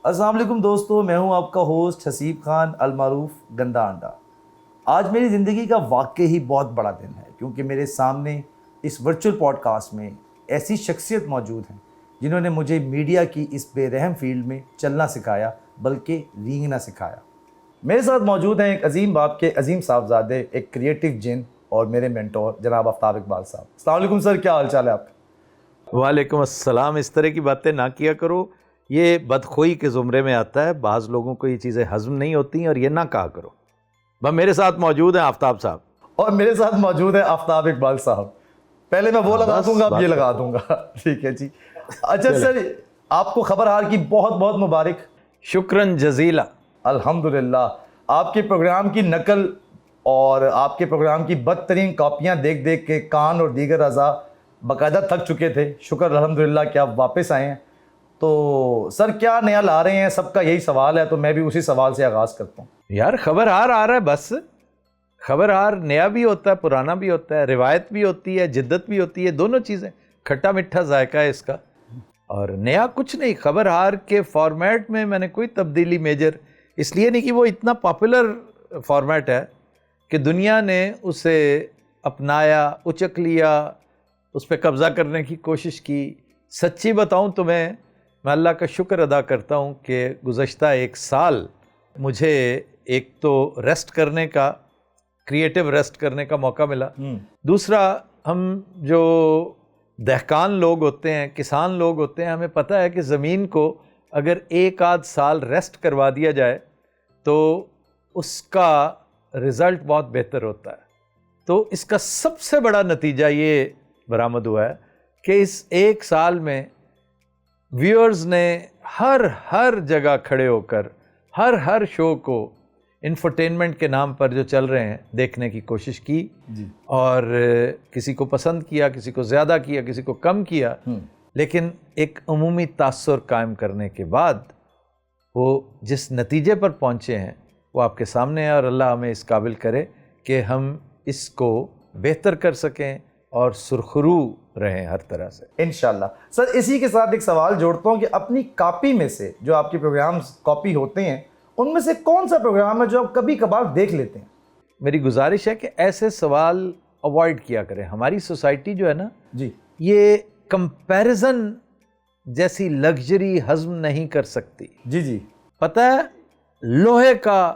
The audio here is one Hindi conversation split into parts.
अस्सलाम वालेकुम दोस्तों, मैं हूं आपका होस्ट हसीब खान अलमारूफ गंदा अंडा। आज मेरी ज़िंदगी का वाकई ही बहुत बड़ा दिन है क्योंकि मेरे सामने इस वर्चुअल पॉडकास्ट में ऐसी शख्सियत मौजूद हैं जिन्होंने मुझे मीडिया की इस बेरहम फील्ड में चलना सिखाया, बल्कि रींगना सिखाया। मेरे साथ मौजूद हैं एक अजीम बाप के अजीम साहबजादे, एक क्रिएटिव जिन और मेरे मेंटोर जनाब आफ्ताब इकबाल साहब। अस्सलाम वालेकुम सर, क्या हाल चाल है आपका? वालेकुम अस्सलाम। इस तरह की बातें ना किया करो, ये बदखोई के ज़ुमरे में आता है। बाज़ लोगों को ये चीज़ें हज़म नहीं होती और ये ना कहा करो। बस मेरे साथ मौजूद हैं आफ्ताब साहब और मेरे साथ मौजूद है आफ्ताब इकबाल साहब। पहले मैं वो लगा दूंगा, अब ये लगा दूंगा। ठीक है जी। अच्छा सर, आपको खबरहार की बहुत बहुत मुबारक। शुक्रन जजीला। अल्हम्दुलिल्लाह। आपके प्रोग्राम की नकल और आपके प्रोग्राम की बदतरीन कॉपियां देख देख के कान और दीगर अज़ा बाकायदा थक चुके थे। शुक्र अल्हम्दुलिल्लाह कि आप वापस आए हैं। तो सर, क्या नया ला रहे हैं? सबका यही सवाल है, तो मैं भी उसी सवाल से आगाज़ करता हूँ। यार खबरहार आ रहा है, बस खबरहार नया भी होता है, पुराना भी होता है, रिवायत भी होती है, जिद्दत भी होती है, दोनों चीज़ें। खट्टा मीठा जायका है इसका। और नया कुछ नहीं, खबरहार के फॉर्मेट में मैंने कोई तब्दीली मेजर इसलिए नहीं कि वो इतना पॉपुलर फॉर्मेट है कि दुनिया ने उसे अपनाया, उचक लिया, उस पर कब्ज़ा करने की कोशिश की। सच्ची बताऊं तो मैं अल्लाह का शुक्र अदा करता हूं कि गुज़श्ता एक साल मुझे एक तो रेस्ट करने का, क्रिएटिव रेस्ट करने का मौका मिला। दूसरा, हम जो दहकान लोग होते हैं, किसान लोग होते हैं, हमें पता है कि ज़मीन को अगर एक आध साल रेस्ट करवा दिया जाए तो उसका रिज़ल्ट बहुत बेहतर होता है। तो इसका सबसे बड़ा नतीजा ये बरामद हुआ है कि इस एक साल में व्यूअर्स ने हर जगह खड़े होकर हर शो को इंफरटेनमेंट के नाम पर जो चल रहे हैं देखने की कोशिश की जी। और किसी को पसंद किया, किसी को ज़्यादा किया, किसी को कम किया, लेकिन एक अमूमी तासुर कायम करने के बाद वो जिस नतीजे पर पहुँचे हैं वो आपके सामने है। और अल्लाह हमें इस काबिल करे कि हम इसको बेहतर कर सकें और सुरखरू रहें हर तरह से, इंशाल्लाह। सर, इसी के साथ एक सवाल जोड़ता हूँ कि अपनी कॉपी में से, जो आपके प्रोग्राम्स कॉपी होते हैं, उनमें से कौन सा प्रोग्राम है जो आप कभी कभार देख लेते हैं? मेरी गुजारिश है कि ऐसे सवाल अवॉइड किया करें। हमारी सोसाइटी जो है ना जी, ये कंपैरिजन जैसी लग्जरी हज़म नहीं कर सकती। जी जी, पता है, लोहे का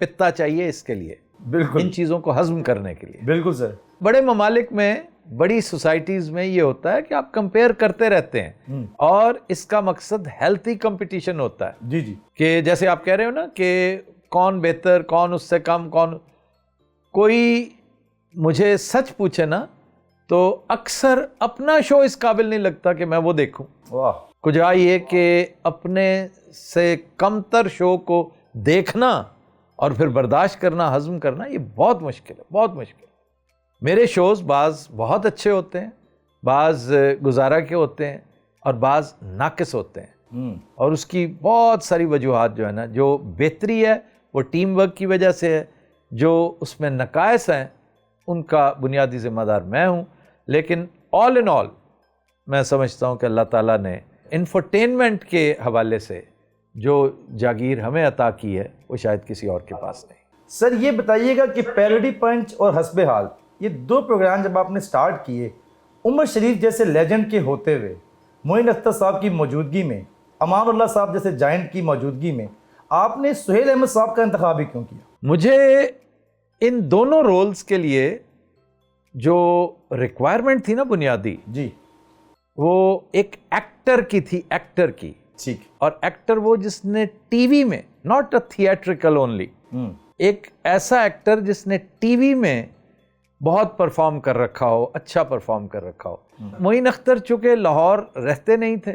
पित्ता चाहिए इसके लिए, बिल्कुल इन चीज़ों को हज़म करने के लिए। बिल्कुल सर। बड़े ममालिक में, बड़ी सोसाइटीज़ में ये होता है कि आप कंपेयर करते रहते हैं और इसका मकसद हेल्थी कंपटीशन होता है। जी जी, कि जैसे आप कह रहे हो ना कि कौन बेहतर, कौन उससे कम, कौन। कोई मुझे सच पूछे ना तो अक्सर अपना शो इस काबिल नहीं लगता कि मैं वो देखूं। वाह। कुछ ये कि अपने से कमतर शो को देखना और फिर बर्दाश्त करना, हज़म करना, ये बहुत मुश्किल है, बहुत मुश्किल। मेरे शोज़ बाज़ बहुत अच्छे होते हैं, बाज़ गुजारा के होते हैं और बाज़ नाकिस होते हैं। और उसकी बहुत सारी वजूहात जो है ना, जो बेहतरी है वो टीम वर्क की वजह से है, जो उसमें नकायस हैं उनका बुनियादी ज़िम्मेदार मैं हूँ। लेकिन ऑल इन ऑल मैं समझता हूँ कि अल्लाह ताला ने इंफरटेनमेंट के हवाले से जो जागीर हमें अता की है वो शायद किसी और के पास नहीं। सर, ये बताइएगा कि पैरोडी पंच और हस्बे हाल, ये दो प्रोग्राम जब आपने स्टार्ट किए, उमर शरीफ जैसे लेजेंड के होते हुए, मोइन अख्तर साहब की मौजूदगी में, अमानुल्लाह साहब जैसे जायंट की मौजूदगी में, आपने सुहेल अहमद साहब का इंतखाब ही क्यों किया? मुझे इन दोनों रोल्स के लिए जो रिक्वायरमेंट थी ना बुनियादी, जी, वो एक एक्टर की थी, एक्टर की। ठीक। और एक्टर वो जिसने टीवी में, नॉट अ थिएट्रिकल ओनली, एक ऐसा एक्टर जिसने टीवी में बहुत परफॉर्म कर रखा हो, अच्छा परफॉर्म कर रखा हो। मोइन अख्तर चूँकि लाहौर रहते नहीं थे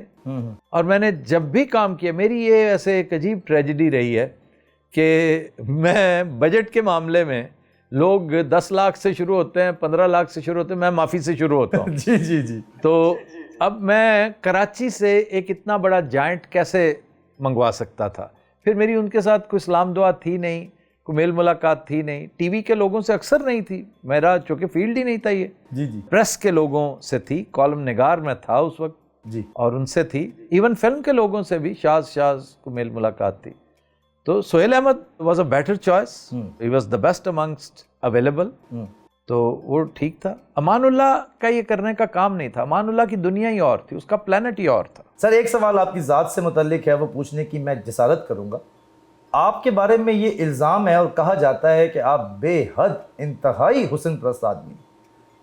और मैंने जब भी काम किया, मेरी ये ऐसे एक अजीब ट्रेजिडी रही है कि मैं बजट के मामले में, लोग 10 लाख से शुरू होते हैं, 15 लाख से शुरू होते हैं, मैं माफ़ी से शुरू होता हूँ। जी जी जी। तो अब मैं कराची से एक इतना बड़ा जायंट कैसे मंगवा सकता था? फिर मेरी उनके साथ कोई सलाम दुआ थी नहीं, कोई मेल मुलाकात थी नहीं, टीवी के लोगों से अक्सर नहीं थी, मेरा चूँकि फील्ड ही नहीं था ये। जी जी। प्रेस के लोगों से थी, कॉलम निगार में था उस वक्त। जी। और उनसे थी, इवन फिल्म के लोगों से भी शाज को मेल मुलाकात थी। तो Sohail Ahmed was a better choice, he was the best amongst available, तो वो ठीक था। अमानुल्लाह का ये करने का काम नहीं था, अमानुल्लाह की दुनिया ही और थी, उसका प्लेनेट ही और था। सर एक सवाल आपकी ज़ात से मुतल्लिक है, वो पूछने की मैं जसारत करूंगा। आपके बारे में ये इल्ज़ाम है और कहा जाता है कि आप बेहद इंतहाई हुस्न परस्त आदमी,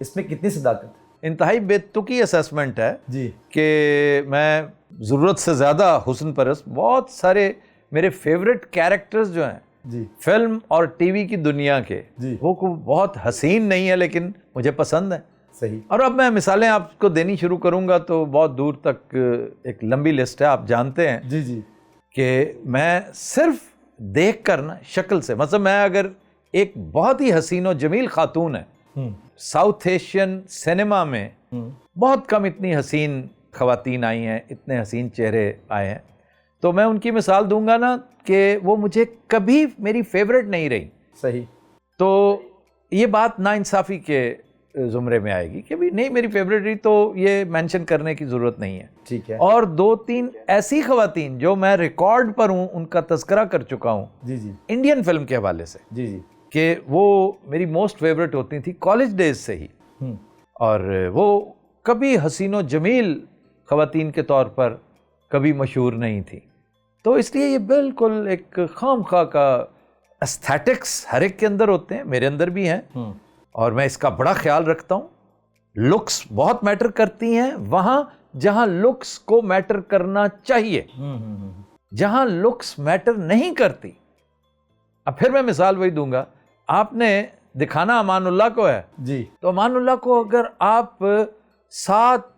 इसमें कितनी सदाकत है? इंतहाई बेतुकी असेसमेंट है जी कि मैं ज़रूरत से ज़्यादा हुस्न परस्त। बहुत सारे मेरे फेवरेट कैरेक्टर्स जो हैं जी फिल्म और टीवी की दुनिया के, जी। वो बहुत हसीन नहीं है लेकिन मुझे पसंद है। सही। और अब मैं मिसालें आपको देनी शुरू करूंगा तो बहुत दूर तक एक लंबी लिस्ट है। आप जानते हैं जी जी कि मैं सिर्फ देख कर ना शक्ल से, मतलब मैं अगर एक बहुत ही हसीन और जमील खातून है, साउथ एशियन सिनेमा में बहुत कम इतनी हसीन खवातीन आई हैं, इतने हसीन चेहरे आए हैं, तो मैं उनकी मिसाल दूंगा ना कि वो मुझे कभी मेरी फेवरेट नहीं रही। सही। तो ये बात नाइंसाफ़ी के ज़ुमरे में आएगी कि भी नहीं मेरी फेवरेट रही, तो ये मेंशन करने की ज़रूरत नहीं है। ठीक है। और 2-3 ऐसी खवातीन जो मैं रिकॉर्ड पर हूँ, उनका तस्करा कर चुका हूँ जी जी इंडियन फिल्म के हवाले से, जी जी। कि वो मेरी मोस्ट फेवरेट होती थी कॉलेज डेज से ही, और वो कभी हसीनो जमील खवातीन के तौर पर कभी मशहूर नहीं थी। तो इसलिए ये बिल्कुल एक खामखा का एस्थेटिक्स हर एक के अंदर होते हैं, मेरे अंदर भी हैं, और मैं इसका बड़ा ख्याल रखता हूँ। लुक्स बहुत मैटर करती हैं वहाँ जहाँ लुक्स को मैटर करना चाहिए, जहाँ लुक्स मैटर नहीं करती। अब फिर मैं मिसाल वही दूंगा, आपने दिखाना अमानुल्लाह को है जी, तो अमानुल्लाह को अगर आप 7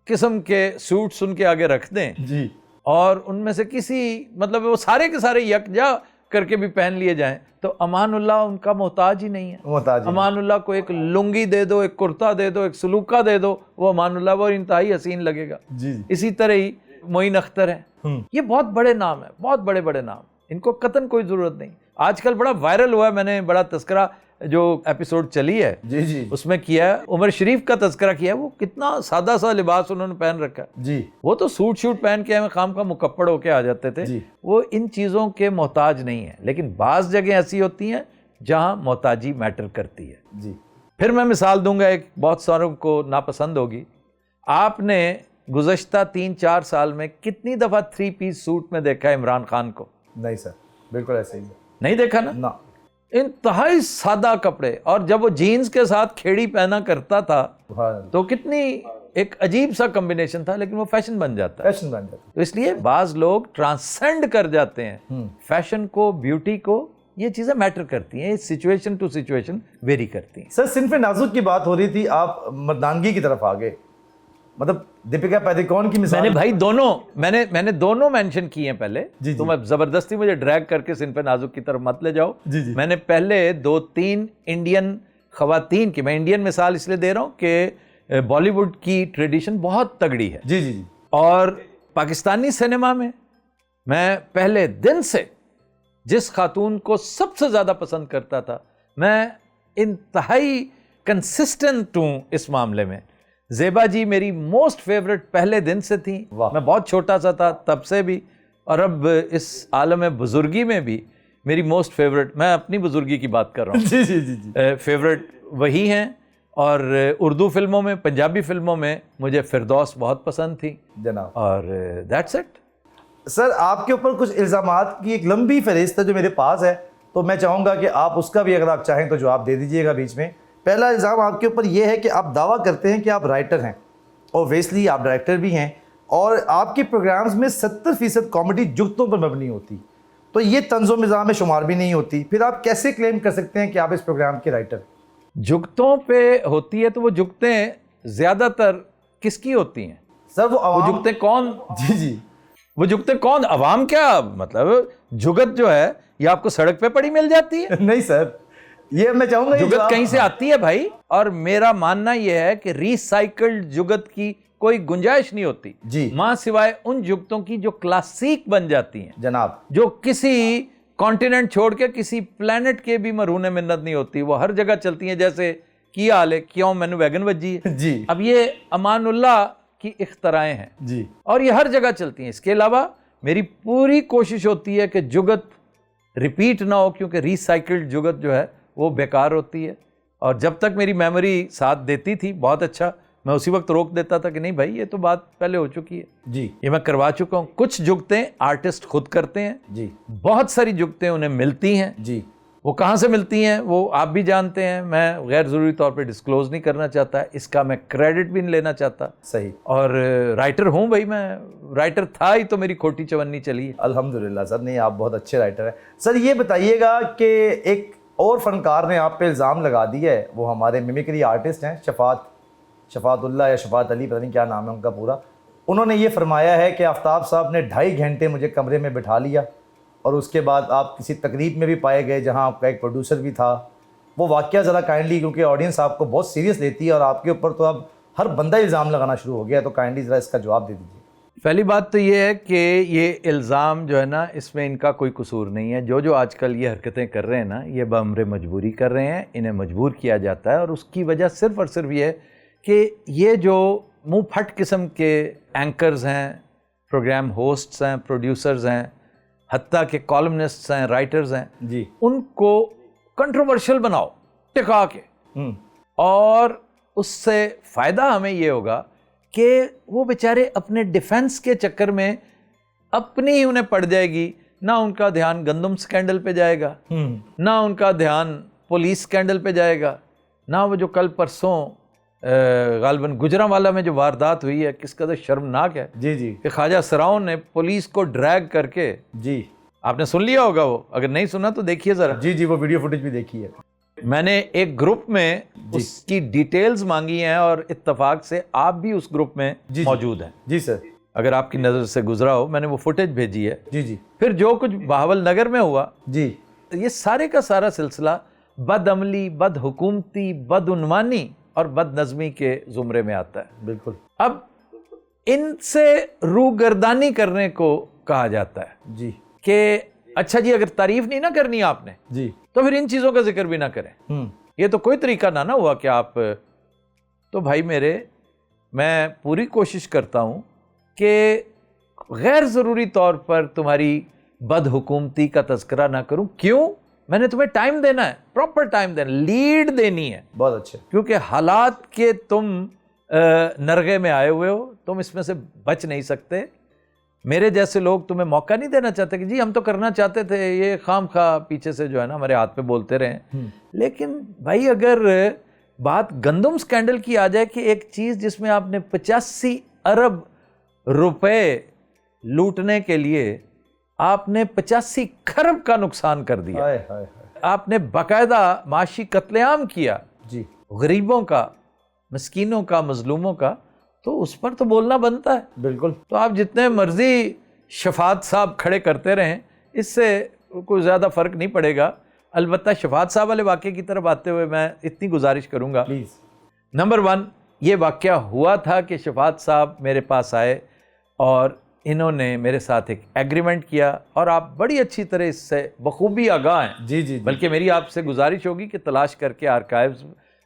किस्म के सूट्स उनके आगे रख दें जी, और उनमें से किसी, मतलब वो सारे के सारे यकजा करके भी पहन लिए जाएं, तो अमानुल्लाह उनका मोहताज ही नहीं है। मोहताज ही नहीं। अमानुल्लाह को एक लुंगी दे दो, एक कुर्ता दे दो, एक सलूका दे दो, वो अमानुल्लाह वो इंतहाई हसीन लगेगा। जी जी। इसी तरह ही मोइन अख्तर है, ये बहुत बड़े नाम है, बहुत बड़े बड़े नाम, इनको कतन कोई जरूरत नहीं। आजकल बड़ा वायरल हुआ है, मैंने बड़ा तस्करा जो एपिसोड चली है जी जी उसमें किया है, उमर शरीफ का तस्करा किया है। वो कितना सादा सा लिबास उन्होंने पहन रखा है, जी। वो तो सूट शूट पहन के हमें खाम का मुकप्पड़ होके आ जाते थे। जी। वो इन चीज़ों के मोहताज नहीं है, लेकिन बाज़ जगह ऐसी होती हैं जहां मोहताजी मैटर करती है। जी। फिर मैं मिसाल दूंगा, एक बहुत सारों को नापसंद होगी, आपने गुज़श्ता 3-4 साल में कितनी दफ़ा 3 पीस सूट में देखा है इमरान खान को? नहीं सर, बिल्कुल ऐसे ही नहीं देखा ना? ना। इंतहाई सादा कपड़े, और जब वो जीन्स के साथ खेड़ी पहना करता था तो कितनी एक अजीब सा कॉम्बिनेशन था, लेकिन वो फैशन बन जाता है। फैशन बन जाता तो इसलिए बाज लोग ट्रांसेंड कर जाते हैं फैशन को, ब्यूटी को। ये चीजें मैटर करती हैं, सिचुएशन टू सिचुएशन वेरी करती हैं। सर, सिन्फ नाजुक की बात हो रही थी, आप मर्दानगी की तरफ आ गए, मतलब दीपिका पादुकोण की मिसाल। मैंने भाई दोनों मैंने दोनों मेंशन किए हैं पहले। जी, जी। तो मैं जबरदस्ती मुझे ड्रैग करके सिन्फ नाजुक की तरफ मत ले जाओ। जी, जी। मैंने पहले 2-3 इंडियन खवातीन की, मैं इंडियन मिसाल इसलिए दे रहा हूँ कि बॉलीवुड की ट्रेडिशन बहुत तगड़ी है, जी जी जी। और पाकिस्तानी सिनेमा में मैं पहले दिन से जिस खातून को सबसे ज्यादा पसंद करता था, मैं इंतहाई कंसिस्टेंट हूं इस मामले में। ज़ेबा जी मेरी मोस्ट फेवरेट पहले दिन से थी, मैं बहुत छोटा सा था तब से भी, और अब इस आलम बुजुर्गी में भी मेरी मोस्ट फेवरेट, मैं अपनी बुजुर्गी की बात कर रहा हूँ, जी जी जी जी। फेवरेट वही हैं। और उर्दू फिल्मों में, पंजाबी फिल्मों में मुझे फिरदौस बहुत पसंद थी जनाब। और दैट्स इट। सर, आपके ऊपर कुछ इल्ज़ामात की एक लंबी फहरिस्त है जो मेरे पास है, तो मैं चाहूँगा कि आप उसका भी अगर आप चाहें तो जवाब दे दीजिएगा बीच में। पहला इल्ज़ाम आपके ऊपर यह है कि आप दावा करते हैं कि आप राइटर हैं, ओब्वियसली आप डायरेक्टर भी हैं, और आपके प्रोग्राम्स में 70% कॉमेडी जुगतों पर मबनी होती, तो ये तंज़ो मिज़ाज में शुमार भी नहीं होती। फिर आप कैसे क्लेम कर सकते हैं कि आप इस प्रोग्राम के राइटर? जुगतों पे होती है तो वो जुगतें ज़्यादातर किसकी होती हैं? सर वो जुगतें कौन? जी जी। वो जुगतें कौन? अवाम? क्या मतलब जुगत जो है ये आपको सड़क पे पड़ी मिल जाती है? नहीं सर, ये मैं चाहूंगा जुगत कहीं से आती है भाई, और मेरा मानना यह है कि रिसाइकल्ड जुगत की कोई गुंजाइश नहीं होती जी, मां सिवाय उन जुगतों की जो क्लासिक बन जाती हैं जनाब, जो किसी कॉन्टिनेंट छोड़ के किसी प्लेनेट के भी मरहूने मिन्नत नहीं होती, वो हर जगह चलती हैं। जैसे की हाल है, क्यों मैंने वैगन वजी है जी। अब ये अमानुल्लाह की इख्तराएं हैं जी और ये हर जगह चलती हैं। इसके अलावा मेरी पूरी कोशिश होती है कि जुगत रिपीट ना हो, क्योंकि रिसाइकिल्ड जुगत जो है वो बेकार होती है। और जब तक मेरी मेमोरी साथ देती थी बहुत अच्छा, मैं उसी वक्त रोक देता था कि नहीं भाई ये तो बात पहले हो चुकी है, जी ये मैं करवा चुका हूँ। कुछ जुगतें आर्टिस्ट खुद करते हैं, जी बहुत सारी जुगतें उन्हें मिलती हैं। जी वो कहाँ से मिलती हैं वो आप भी जानते हैं, मैं गैर ज़रूरी तौर पे डिस्क्लोज़ नहीं करना चाहता, इसका मैं क्रेडिट भी नहीं लेना चाहता। सही। और राइटर हूँ भाई, मैं राइटर था ही तो मेरी खोटी चवन्नी चली है। अल्हम्दुलिल्लाह सर, नहीं आप बहुत अच्छे राइटर हैं। सर ये बताइएगा कि एक और फनकार ने आप पे इल्ज़ाम लगा दिया है, वो हमारे मिमिक्री आर्टिस्ट हैं शफातुल्लाह या शफात अली, पता नहीं क्या नाम है उनका पूरा। उन्होंने ये फरमाया है कि आफ्ताब साहब ने 2.5 घंटे मुझे कमरे में बिठा लिया और उसके बाद आप किसी तकरीब में भी पाए गए जहां आपका एक प्रोड्यूसर भी था। वो वाक़या ज़रा काइंडली, क्योंकि ऑडियंस आपको बहुत सीरियस लेती है और आपके ऊपर तो अब हर बंदा इल्ज़ाम लगाना शुरू हो गया, तो काइंडली ज़रा इसका जवाब दे दीजिए। पहली बात तो ये है कि ये इल्ज़ाम जो है ना, इसमें इनका कोई कसूर नहीं है। जो आजकल ये हरकतें कर रहे हैं ना, ये बअमरे मजबूरी कर रहे हैं, इन्हें मजबूर किया जाता है। और उसकी वजह सिर्फ़ और सिर्फ ये है कि ये जो मुँह फट किस्म के एंकर्स हैं, प्रोग्राम होस्ट्स हैं, प्रोड्यूसर्स हैं, हत्ता के कॉलमनिस्ट्स हैं, राइटर्स हैं जी, उनको कंट्रोवर्शियल बनाओ टिका के, और उससे फ़ायदा हमें ये होगा कि वो बेचारे अपने डिफेंस के चक्कर में अपनी ही उन्हें पड़ जाएगी, ना उनका ध्यान गंदम स्कैंडल पे जाएगा, ना उनका ध्यान पुलिस स्कैंडल पे जाएगा, ना वो जो कल परसों गालबन गुजरांवाला में जो वारदात हुई है, किस कदर शर्मनाक है जी जी कि ख्वाजा सराउन ने पुलिस को ड्रैग करके, जी आपने सुन लिया होगा, वो अगर नहीं सुना तो देखिए ज़रा। जी जी वो वीडियो फुटेज भी देखी है मैंने एक ग्रुप में उसकी डिटेल्स मांगी हैं और इत्तेफाक से आप भी उस ग्रुप में मौजूद हैं। जी सर, अगर आपकी नज़र से गुजरा हो, मैंने वो फुटेज भेजी है। जी जी फिर जो कुछ बहावल नगर में हुआ, जी ये सारे का सारा सिलसिला बदअमली, बदहुकूमती, बदउनवानी और बदनज़मी के ज़ुमरे में आता है। बिल्कुल। अब इनसे रूगर्दानी करने को कहा जाता है जी कि अच्छा जी, अगर तारीफ नहीं ना करनी आपने जी तो फिर इन चीज़ों का जिक्र भी ना करें। ये तो कोई तरीका ना हुआ कि आप, तो भाई मेरे, मैं पूरी कोशिश करता हूँ कि गैर ज़रूरी तौर पर तुम्हारी बदहुकूमती का तज़किरा ना करूँ। क्यों? मैंने तुम्हें टाइम देना है, प्रॉपर टाइम देना, लीड देनी है। बहुत अच्छे। क्योंकि हालात के तुम नरगे में आए हुए हो, तुम इसमें से बच नहीं सकते। मेरे जैसे लोग तुम्हें मौका नहीं देना चाहते कि जी हम तो करना चाहते थे, ये खाम खा पीछे से जो है ना हमारे हाथ पे बोलते रहें। लेकिन भाई अगर बात गंदम स्कैंडल की आ जाए कि एक चीज़ जिसमें आपने 85 अरब रुपए लूटने के लिए आपने 85 खरब का नुकसान कर दिया, हाय हाय हाय। आपने बाकायदा माशी कत्लेआम किया जी, गरीबों का, मस्कीनों का, मजलूमों का, तो उस पर तो बोलना बनता है। बिल्कुल। तो आप जितने मर्जी शफात साहब खड़े करते रहें, इससे कोई ज़्यादा फ़र्क नहीं पड़ेगा। अलबत्ता शफात साहब वाले वाक़े की तरफ आते हुए मैं इतनी गुजारिश करूँगा, प्लीज़। नंबर 1, ये वाक़या हुआ था कि शफात साहब मेरे पास आए और इन्होंने मेरे साथ एक एग्रीमेंट किया, और आप बड़ी अच्छी तरह इससे बखूबी आगाह हैं। जी जी, बल्कि मेरी आपसे गुजारिश होगी कि तलाश करके आर्काइव्स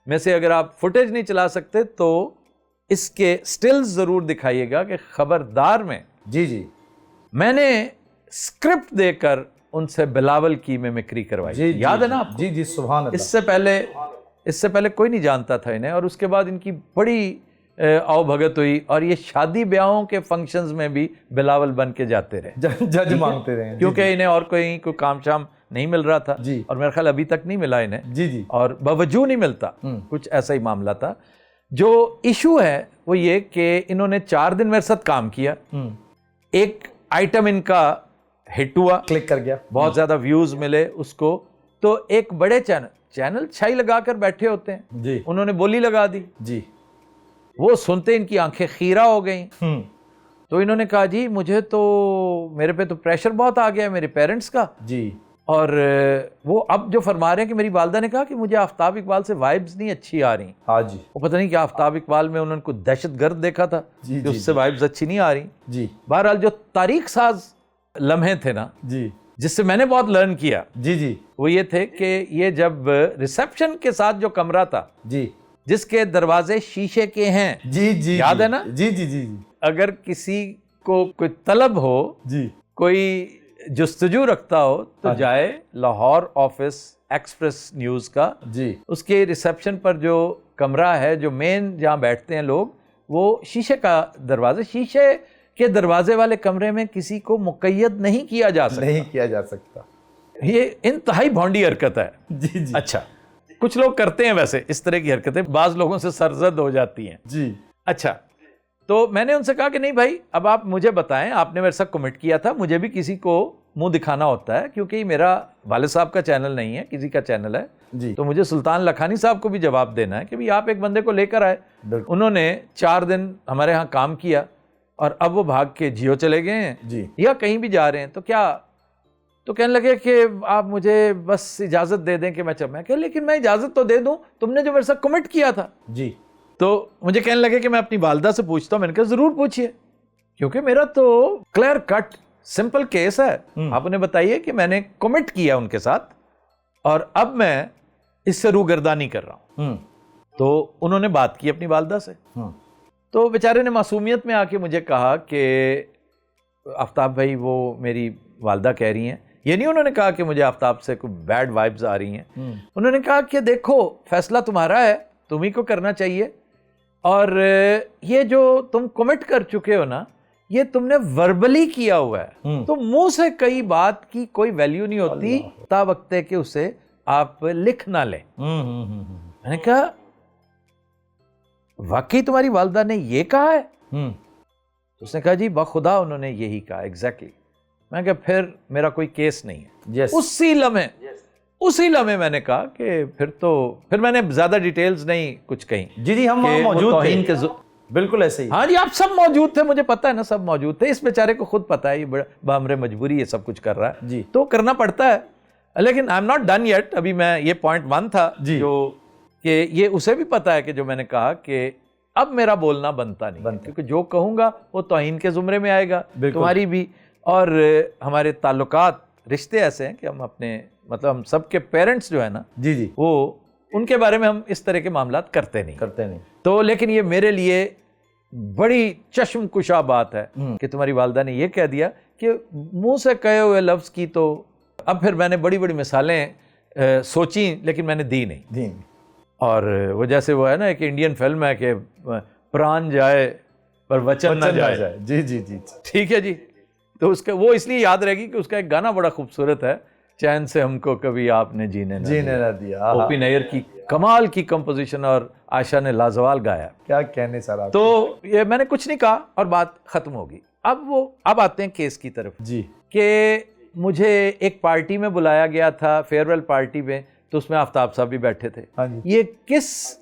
में से अगर आप फुटेज नहीं चला सकते तो इसके स्टिल्स ज़रूर दिखाइएगा कि खबरदार में जी जी मैंने स्क्रिप्ट देकर उनसे बिलावल की मिमिक्री करवाई। जी, याद जी, है ना आपको? जी जी, सुभान अल्लाह। इससे पहले कोई नहीं जानता था इन्हें, और उसके बाद इनकी बड़ी आओ भगत हुई, और ये शादी ब्याहों के फंक्शंस में भी बिलावल बन के जाते रहे, जज मांगते रहे, क्योंकि इन्हें और कोई काम शाम नहीं मिल रहा था जी। और मेरा ख्याल अभी तक नहीं मिला इन्हें। जी जी, और बावजूद नहीं मिलता, कुछ ऐसा ही मामला था। जो इशू है वो ये कि इन्होंने 4 दिन मेरे साथ काम किया, एक आइटम इनका हिट हुआ, क्लिक कर गया, बहुत ज़्यादा व्यूज़ मिले उसको, तो एक बड़े चैनल छाई लगा कर बैठे होते हैं जी, उन्होंने बोली लगा दी। जी, वो सुनते इनकी आंखें खीरा हो गई। तो इन्होंने कहा जी मुझे तो, मेरे पे तो प्रेशर बहुत आ गया है मेरे पेरेंट्स का। जी, और वो अब जो फरमा रहे हैं कि मेरी वालदा ने कहा कि मुझे आफ्ताब इकबाल से वाइब्स नहीं अच्छी आ रही। हाँ जी, वो पता नहीं कि आफ्ताब इकबाल में उन्होंने कुछ दहशतगर्द देखा था जी, कि उससे वाइब्स अच्छी नहीं आ रही। जी, बहरहाल जो तारीख साज लम्हे थे ना, जी, जिससे मैंने बहुत लर्न किया, जी, जी, वो ये थे कि ये जब रिसेप्शन के साथ जो कमरा था, जी, जिसके दरवाजे शीशे के हैं। जी जी याद जी, है ना? जी जी जी जी अगर किसी को कोई तलब हो, जी कोई जुस्तजू रखता हो, तो जाए लाहौर ऑफिस एक्सप्रेस न्यूज का, जी उसके रिसेप्शन पर जो कमरा है, जो मेन जहाँ बैठते हैं लोग, वो शीशे का दरवाजा, शीशे के दरवाजे वाले कमरे में किसी को मुक़य्यद नहीं किया जा सकता। नहीं किया जा सकता। ये इंतहाई भोंडी हरकत है। जी जी अच्छा, कुछ लोग करते हैं वैसे इस तरह की हरकतें, बाज लोगों से सरजद हो जाती हैं। जी अच्छा, तो मैंने उनसे कहा कि नहीं भाई, अब आप मुझे बताएं, आपने मेरे साथ कमिट किया था, मुझे भी किसी को मुंह दिखाना होता है, क्योंकि मेरा वालिद साहब का चैनल नहीं है, किसी का चैनल है, जी तो मुझे सुल्तान लखानी साहब को भी जवाब देना है कि भाई आप एक बंदे को लेकर आए। बिल्कुल। उन्होंने 4 दिन हमारे यहाँ काम किया और अब वो भाग के जियो चले गए हैं जी या कहीं भी जा रहे हैं, तो क्या, तो कहने लगे कि आप मुझे बस इजाज़त दे दें कि मैं चल। मैं कह लेकिन मैं इजाज़त तो दे दूं, तुमने जो मेरे साथ कमिट किया था। जी तो मुझे कहने लगे कि मैं अपनी वालदा से पूछता हूँ। मैंने कहा ज़रूर पूछिए, क्योंकि मेरा तो क्लियर कट सिंपल केस है। आप उन्हें बताइए कि मैंने कमिट किया उनके साथ और अब मैं इससे रूगर्दानी कर रहा हूँ। तो उन्होंने बात की अपनी वालदा से, तो बेचारे ने मासूमियत में आके मुझे कहा कि आफ्ताब भाई, वो मेरी वालदा कह रही हैं, ये नहीं उन्होंने कहा कि मुझे आफ्ताब से कोई बैड वाइब्स आ रही हैं। उन्होंने कहा कि देखो, फैसला तुम्हारा है, तुम ही को करना चाहिए, और ये जो तुम कमिट कर चुके हो ना, ये तुमने वर्बली किया हुआ है, तो मुंह से कई बात की कोई वैल्यू नहीं होती ता वक्ते कि उसे आप लिख ना लें। मैंने कहा वाकई तुम्हारी वालदा ने ये कहा है? तो उसने कहा जी बखुदा उन्होंने यही कहा, एग्जैक्टली। मैं कहा फिर मेरा कोई केस नहीं है। यस उसी लम्हे मैंने कहा कि फिर मैंने ज्यादा डिटेल्स नहीं कुछ कही। जी जी, हम वहाँ मौजूद थे, बिल्कुल ऐसे ही। हाँ जी, आप सब मौजूद थे, मुझे पता है ना, सब मौजूद थे। इस बेचारे को खुद पता है ये बामरे मजबूरी ये सब कुछ कर रहा है जी, तो करना पड़ता है। लेकिन I am not done yet. अभी मैं, ये पॉइंट 1 था जो कि ये उसे भी पता है कि जो मैंने कहा कि अब मेरा बोलना बनता नहीं, क्योंकि जो कहूंगा वो तौहीन के जुमरे में आएगा, तुम्हारी भी। और हमारे ताल्लुकात, रिश्ते ऐसे हैं कि हम अपने, मतलब हम सबके पेरेंट्स जो है ना, जी जी, वो उनके बारे में हम इस तरह के मामलात करते नहीं। तो लेकिन ये मेरे लिए बड़ी चश्मकुशा बात है कि तुम्हारी वालदा ने ये कह दिया कि मुंह से कहे हुए लफ्ज़ की। तो अब फिर मैंने बड़ी बड़ी मिसालें सोची, लेकिन मैंने दी नहीं। और वो जैसे वो है ना, एक इंडियन फिल्म है कि प्राण जाए पर वचन ना जाए। जी जी जी, ठीक है जी। तो उसका वो इसलिए याद रहेगी कि उसका एक गाना बड़ा खूबसूरत है, चैन से हमको कभी आपने जीने ना दिया। ओपी नैयर की कमाल की कंपोजिशन और आशा ने लाजवाल गाया। क्या कहने सर आप। तो ये मैंने कुछ नहीं कहा और बात खत्म होगी। अब आते हैं केस की तरफ जी, कि मुझे एक पार्टी में बुलाया गया था, फेयरवेल पार्टी में, तो उसमें आफ्ताब साहब भी बैठे थे। हाँ जी। ये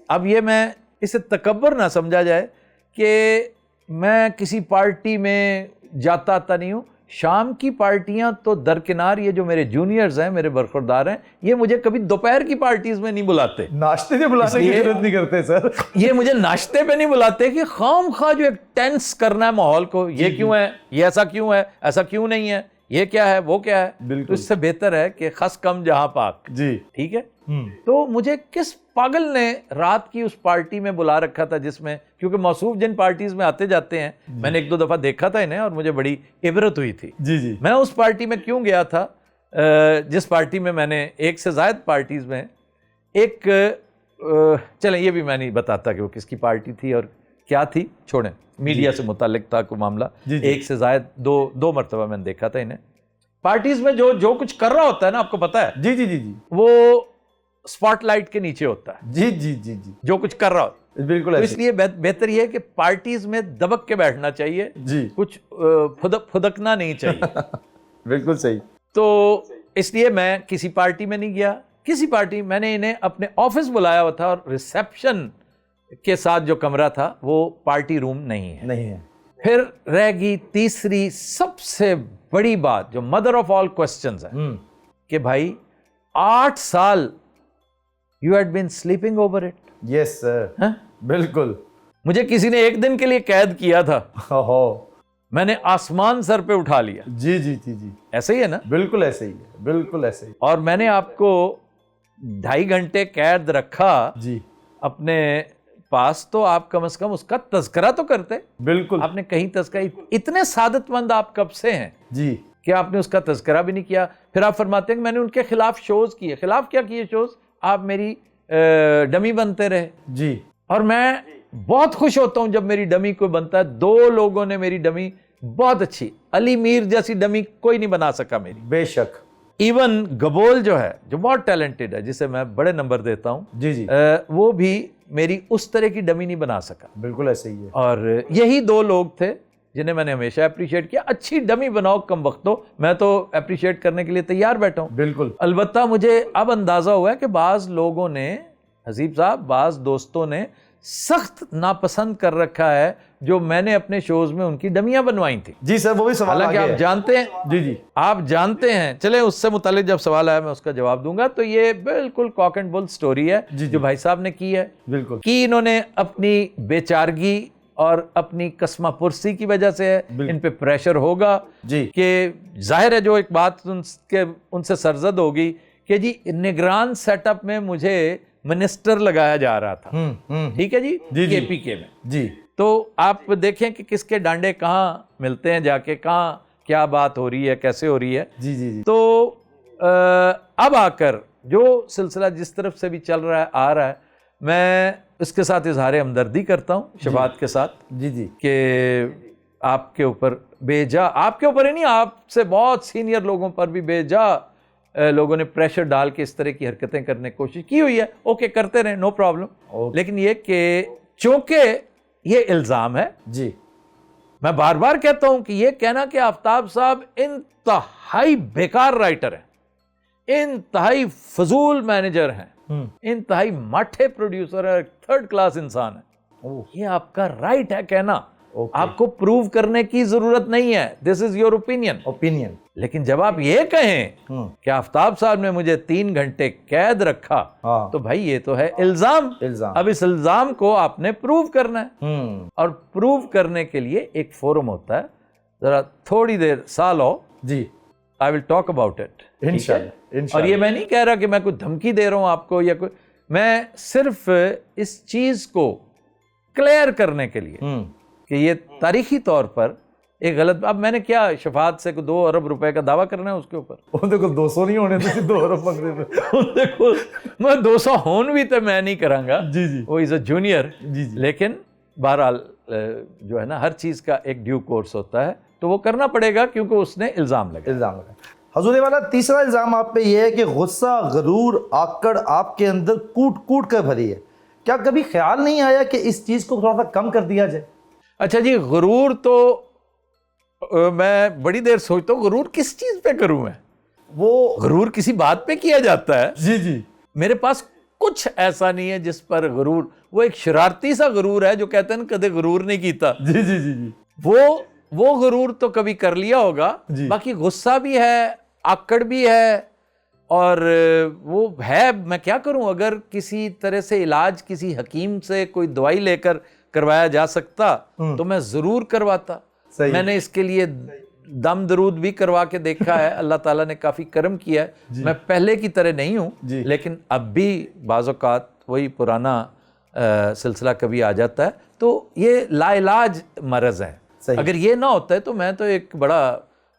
अब ये मैं इसे तकब्बर ना समझा जाए कि मैं किसी पार्टी में जाता आता नहीं हूँ। शाम की पार्टियां तो दरकिनार, ये जो मेरे जूनियर्स हैं, मेरे बरखुरदार हैं, ये मुझे कभी दोपहर की पार्टीज में नहीं बुलाते, नाश्ते से बुलाने की जरूरत नहीं करते सर। ये मुझे नाश्ते पे नहीं बुलाते कि खाम खा जो एक टेंस करना है माहौल को, ये क्यों है, ये ऐसा क्यों है, ऐसा क्यों नहीं है, ये क्या है, वो क्या है। तो इससे बेहतर है कि खस कम जहां पाक। जी, ठीक है। तो मुझे किस पागल ने रात की उस पार्टी में बुला रखा था, जिसमें, क्योंकि मौसूफ जिन पार्टीज में आते जाते हैं, मैंने 1-2 दफा देखा था इन्हें और मुझे बड़ी इबरत हुई थी। जी जी, मैं उस पार्टी में क्यों गया था, जिस पार्टी में मैंने एक से ज्यादा पार्टीज में चलें ये भी मैं नहीं बताता कि वो किसकी पार्टी थी और क्या थी, छोड़ें, मीडिया से मुताल्लिक था कोई मामला। एक से ज्यादा दो मरतबा मैंने देखा था इन्हें पार्टीज में। जो कुछ कर रहा होता है ना, आपको पता है। जी जी जी जी, वो स्पॉटलाइट के नीचे होता है। जी जी जी जी, जो कुछ कर रहा होता है, बिल्कुल। तो इसलिए बेहतर यह है कि पार्टीज में दबक के बैठना चाहिए जी, कुछ फुदकना नहीं चाहिए। बिल्कुल सही। तो इसलिए मैं किसी पार्टी में नहीं गया। किसी पार्टी, मैंने इन्हें अपने ऑफिस बुलाया हुआ था और रिसेप्शन के साथ जो कमरा था वो पार्टी रूम नहीं है। फिर रहेगी तीसरी सबसे बड़ी बात, जो मदर ऑफ ऑल क्वेश्चंस है, कि भाई 8 साल you had been sleeping over it. Yes sir, बिल्कुल। मुझे किसी ने एक दिन के लिए कैद किया था, मैंने आसमान सर पे उठा लिया। जी जी जी जी, ऐसे ही है ना? बिल्कुल ऐसे ही है, बिल्कुल ऐसे ही। और मैंने आपको 2.5 घंटे कैद रखा जी, अपने पास तो आप कम से कम उसका तज़किरा तो करते। बिल्कुल। आपने कहीं तज़किरा, इतने सादतमंद आप कब से हैं जी कि आपने उसका तज़किरा भी नहीं किया। फिर आप फरमाते हैं कि मैंने उनके खिलाफ शोज किए। खिलाफ क्या किए शोज? आप मेरी डमी बनते रहे जी। और मैं बहुत खुश होता हूं जब मेरी डमी कोई बनता है। 2 लोगों ने मेरी डमी बहुत अच्छी, अली मीर जैसी डमी कोई नहीं बना सका मेरी। बेशक। इवन गबोल जो है, जो बहुत टैलेंटेड है, जिसे मैं बड़े नंबर देता हूं, जी जी। वो भी मेरी उस तरह की डमी नहीं बना सका। बिल्कुल ऐसे ही है। और यही 2 लोग थे जिन्हें मैंने हमेशा अप्रिशिएट किया। अच्छी डमी बनाओ कम वक्तो, मैं तो अप्रिशिएट करने के लिए तैयार बैठा हूं। बिल्कुल। अलबत्ता मुझे अब अंदाजा हुआ है कि बाज लोगों ने, हसीब साहब, बाज दोस्तों ने सख्त नापसंद कर रखा है जो मैंने अपने शोज में उनकी डमियां बनवाई थी। जी सर, वो भी सवाल हालांकि आगे आप है। जानते हैं, जी जी। आप जानते हैं, चले उससे मुतालिक जब सवाल आया मैं उसका जवाब दूंगा। तो ये बिल्कुल कॉक एंड बुल स्टोरी है जी, जी। जो भाई साहब ने की है। बिल्कुल। कि इन्होंने अपनी बेचारगी और अपनी कसमा पुरसी की वजह से है, इन पे प्रेशर होगा जी। कि जाहिर है जो एक बात उनसे सरजद होगी कि जी निगरान सेटअप में मुझे मिनिस्टर लगाया जा रहा था। ठीक है जी, केपीके में। जी। तो आप देखें कि किसके डांडे कहाँ मिलते हैं, जाके कहाँ क्या बात हो रही है, कैसे हो रही है। जी जी जी। तो अब आकर जो सिलसिला जिस तरफ से भी चल रहा है, आ रहा है, मैं इसके साथ इजहार हमदर्दी करता हूँ शफात के साथ। जी जी। कि आपके ऊपर बेजा, आपके ऊपर ही नहीं, आपसे बहुत सीनियर लोगों पर भी बेजा लोगों ने प्रेशर डाल के इस तरह की हरकतें करने की कोशिश की हुई है। ओके, करते रहे, नो प्रॉब्लम। लेकिन ये कि चूंकि ये इल्ज़ाम है, जी, मैं बार बार कहता हूं कि ये कहना कि आफ्ताब साहब इंतहाई बेकार राइटर हैं, इंतहाई फजूल मैनेजर हैं, इंतहाई माठे प्रोड्यूसर है, 3rd क्लास इंसान है, ये आपका राइट है कहना। आपको प्रूव करने की जरूरत नहीं है। This is your opinion. लेकिन जब आप ये कहें कि आफ्ताब साहब ने मुझे 3 घंटे कैद रखा, तो भाई ये तो है इल्जाम। अब इस इल्जाम को आपने प्रूव करना है, और प्रूव करने के लिए एक फोरम होता है। जरा थोड़ी देर साल हो जी, I will talk about it इंशाल्लाह। और ये मैं नहीं कह रहा कि मैं कोई धमकी दे रहा हूं आपको या कोई, मैं सिर्फ इस चीज को क्लियर करने के लिए कि ये तारीखी तौर पर एक गलत। अब मैंने क्या शफात से 2 अरब रुपए का दावा करना है उसके ऊपर? वो देखो 200 नहीं होने थे, 2 अरब मांग रहे थे। देखो मैं 200 होन भी तो मैं नहीं करांगा। जी जी। वो इज अ जूनियर। जी जी। लेकिन बहरहाल जो है ना, हर चीज का एक ड्यू कोर्स होता है, तो वो करना पड़ेगा क्योंकि उसने इल्जाम लगाया। हजूर वाला तीसरा इल्जाम आप पे ये है कि गुस्सा, गरूर, आकड़ आपके अंदर कूट कूट कर भरी है। क्या कभी ख्याल नहीं आया कि इस चीज को थोड़ा सा कम कर दिया जाए? अच्छा जी, गुरूर तो मैं बड़ी देर सोचता हूँ, गुरूर किस चीज पे करूं मैं? वो गुरूर किसी बात पे किया जाता है। जी जी। मेरे पास कुछ ऐसा नहीं है जिस पर गुरूर, वो एक शरारती सा गुरूर है जो कहते हैं कदे गुरूर नहीं कीता। जी जी जी जी। वो गुरूर तो कभी कर लिया होगा। बाकी गुस्सा भी है, आकड़ भी है, और वो है। मैं क्या करूं? अगर किसी तरह से इलाज किसी हकीम से कोई दवाई लेकर करवाया जा सकता तो मैं जरूर करवाता। मैंने इसके लिए दम दरूद भी करवा के देखा है। अल्लाह ताला ने काफी करम किया है। मैं पहले की तरह नहीं हूं, लेकिन अब भी बाज़ औक़ात वही पुराना सिलसिला कभी आ जाता है। तो ये लाइलाज मरज है। अगर ये ना होता है तो मैं तो एक बड़ा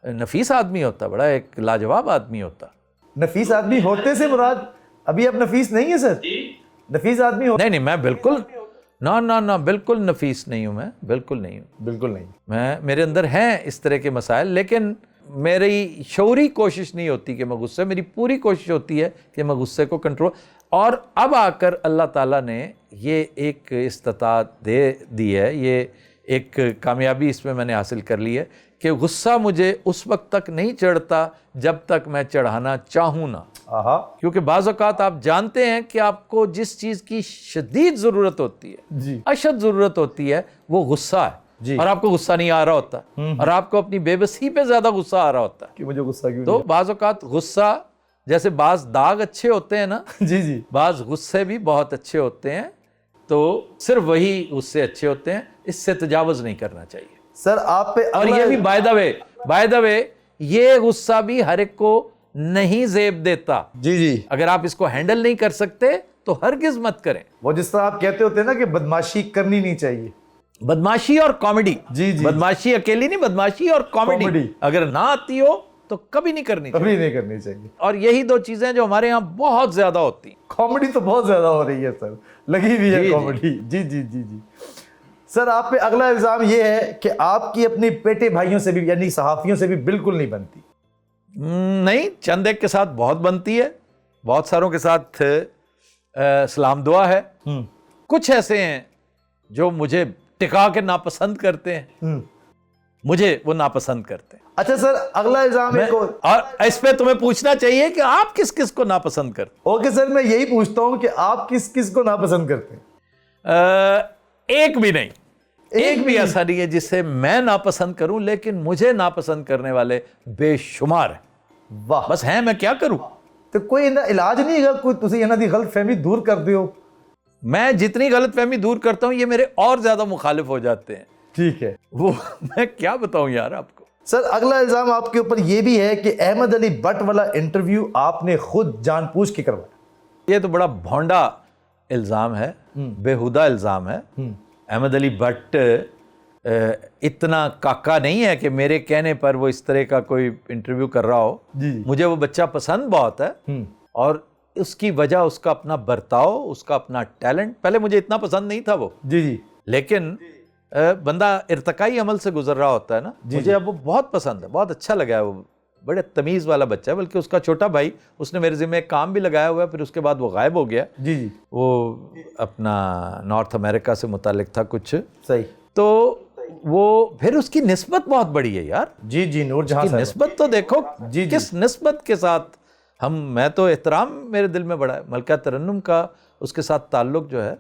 नफीस आदमी होता, बड़ा एक लाजवाब आदमी होता। नफीस आदमी होते से मुराद अभी अब नफीस नहीं है सर? नफीस आदमी हो? नहीं, मैं बिल्कुल ना बिल्कुल नफीस नहीं हूं। मैं बिल्कुल नहीं हूं। बिल्कुल नहीं। मैं, मेरे अंदर हैं इस तरह के मसाइल, लेकिन मेरी शौरी कोशिश नहीं होती कि मैं गुस्से, मेरी पूरी कोशिश होती है कि मैं गुस्से को कंट्रोल। और अब आकर अल्लाह ताला ने ये एक इस्तिताअत दे दी है, ये एक कामयाबी इसमें मैंने हासिल कर ली है कि गुस्सा मुझे उस वक्त तक नहीं चढ़ता जब तक मैं चढ़ाना चाहूँ ना। क्योंकि बाज़ औक़ात आप जानते हैं कि आपको जिस चीज़ की शदीद ज़रूरत होती है, अशद ज़रूरत होती है, वो गुस्सा है। और आपको गुस्सा नहीं आ रहा होता, और आपको अपनी बेबसी पे ज़्यादा गुस्सा आ रहा होता है कि मुझे गुस्सा क्यों। तो बाज़ औक़ात गुस्सा, जैसे बाज़ दाग अच्छे होते हैं ना, जी, बाज़ गुस्से भी बहुत अच्छे होते हैं। तो सिर्फ वही गुस्से अच्छे होते हैं, इससे तजावुज़ नहीं करना चाहिए सर आप पे। और ये भी बाय द वे ये गुस्सा भी हर एक को नहीं जेब देता। जी। अगर आप इसको हैंडल नहीं कर सकते तो हरगिज मत करें। वो जिस तरह आप कहते होते हैं ना कि बदमाशी करनी नहीं चाहिए। बदमाशी और कॉमेडी, जी जी, बदमाशी अकेली नहीं, बदमाशी और कॉमेडी कॉमेडी अगर ना आती हो तो कभी नहीं करनी चाहिए। कभी नहीं करनी चाहिए। और यही दो चीजें जो हमारे यहाँ बहुत ज्यादा होती हैं। कॉमेडी तो बहुत ज्यादा हो रही है सर, लगी हुई है जी, कॉमेडी। जी जी जी जी। सर आप पे अगला इल्जाम ये है कि आपकी अपनी पेटे भाइयों से भी यानी सहाफियों से भी बिल्कुल नहीं बनती। नहीं, चंद एक के साथ बहुत बनती है, बहुत सारों के साथ सलाम दुआ है। कुछ ऐसे हैं जो मुझे टिका के नापसंद करते हैं, मुझे वो नापसंद करते हैं। अच्छा सर, अगला इल्जाम एक और इस पे तुम्हें पूछना चाहिए कि आप किस किस को नापसंद करते ओके सर, मैं यही पूछता हूं कि आप किस किस को नापसंद करते हैं? एक भी नहीं, एक भी ऐसा नहीं है जिसे मैं नापसंद करूं, लेकिन मुझे नापसंद करने वाले बेशुमार हैं। वाह, बस हैं, मैं क्या करूं। तो कोई इलाज नहीं है, कोई तुसी इन्हां दी गलतफहमी दूर कर दियो? मैं जितनी गलतफहमी दूर करता हूं ये मेरे और ज्यादा मुखालिफ हो जाते हैं। ठीक है, वो मैं क्या बताऊं यार आपको। सर अगला इल्जाम आपके ऊपर यह भी है कि अहमद अली भट्ट वाला इंटरव्यू आपने खुद जानबूझ के करवाया। ये तो बड़ा भोंडा इल्जाम है, बेहुदा इल्जाम है। अहमद अली भट्ट इतना काका नहीं है कि मेरे कहने पर वो इस तरह का कोई इंटरव्यू कर रहा हो। जी। मुझे वो बच्चा पसंद बहुत है और उसकी वजह उसका अपना बर्ताव, उसका अपना टैलेंट। पहले मुझे इतना पसंद नहीं था वो, जी जी, लेकिन बंदा इर्तकाई अमल से गुजर रहा होता है ना, मुझे अब वो बहुत पसंद है, बहुत अच्छा लगा है। वो बड़े तमीज़ वाला बच्चा है, बल्कि उसका छोटा भाई उसने मेरे ज़िम्मे एक काम भी लगाया हुआ है, फिर उसके बाद वो गायब हो गया। जी जी, वो अपना नॉर्थ अमेरिका से मुतालिक था कुछ, सही। तो वो फिर उसकी निस्बत बहुत बड़ी है यार। जी जी, नूरजहां साहब, निस्बत तो देखो जी। किस निस्बत के साथ मैं तो एहतराम मेरे दिल में बड़ा है। मलका तरन्नुम का उसके साथ ताल्लुक जो है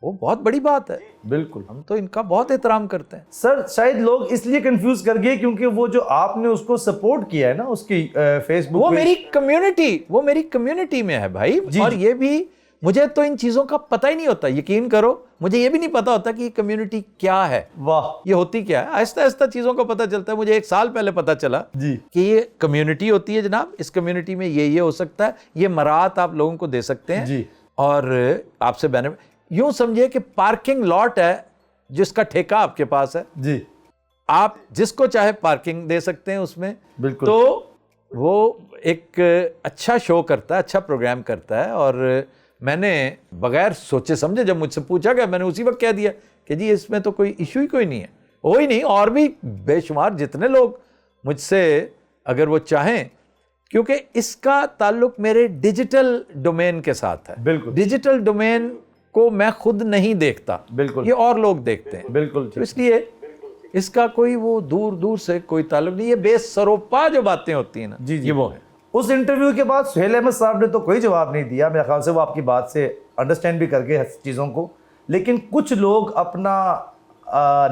वो बहुत बड़ी बात है। बिल्कुल, हम तो इनका बहुत एहतराम करते हैं। सर शायद लोग इसलिए कंफ्यूज कर गए क्योंकि वो जो आपने उसको सपोर्ट किया है ना उसकी फेसबुक, वो मेरी कम्युनिटी में है भाई। और ये भी मुझे तो इन चीजों का पता ही नहीं होता, यकीन करो मुझे ये भी नहीं पता होता कि ये कम्युनिटी क्या है। वाह, ये होती क्या है। आहिस्ता आहिस्ता चीजों का पता चलता है। मुझे 1 साल पहले पता चला जी कि ये कम्युनिटी होती है जनाब, इस कम्युनिटी में ये हो सकता है, ये मराहत आप लोगों को दे सकते हैं जी। और आपसे बेनिफिट। यूं समझिए कि पार्किंग लॉट है जिसका ठेका आपके पास है जी, आप जिसको चाहे पार्किंग दे सकते हैं उसमें। बिल्कुल। तो वो एक अच्छा शो करता है, अच्छा प्रोग्राम करता है। और मैंने बगैर सोचे समझे जब मुझसे पूछा गया, मैंने उसी वक्त कह दिया कि जी इसमें तो कोई इशू ही कोई नहीं है। वो ही नहीं, और भी बेशुमार जितने लोग मुझसे अगर वो चाहें, क्योंकि इसका ताल्लुक मेरे डिजिटल डोमेन के साथ है। बिल्कुल। डिजिटल डोमेन को मैं खुद नहीं देखता, बिल्कुल, ये और लोग देखते हैं। बिल्कुल, तो इसलिए इसका कोई वो दूर दूर से कोई ताल्लुक नहीं। ये बेसरोपा जो बातें होती हैं ना, जी जी, ये वो है। उस इंटरव्यू के बाद सुहेल अहमद साहब ने तो कोई जवाब नहीं दिया, मेरे ख्याल से वो आपकी बात से अंडरस्टैंड भी कर गए चीज़ों को। लेकिन कुछ लोग अपना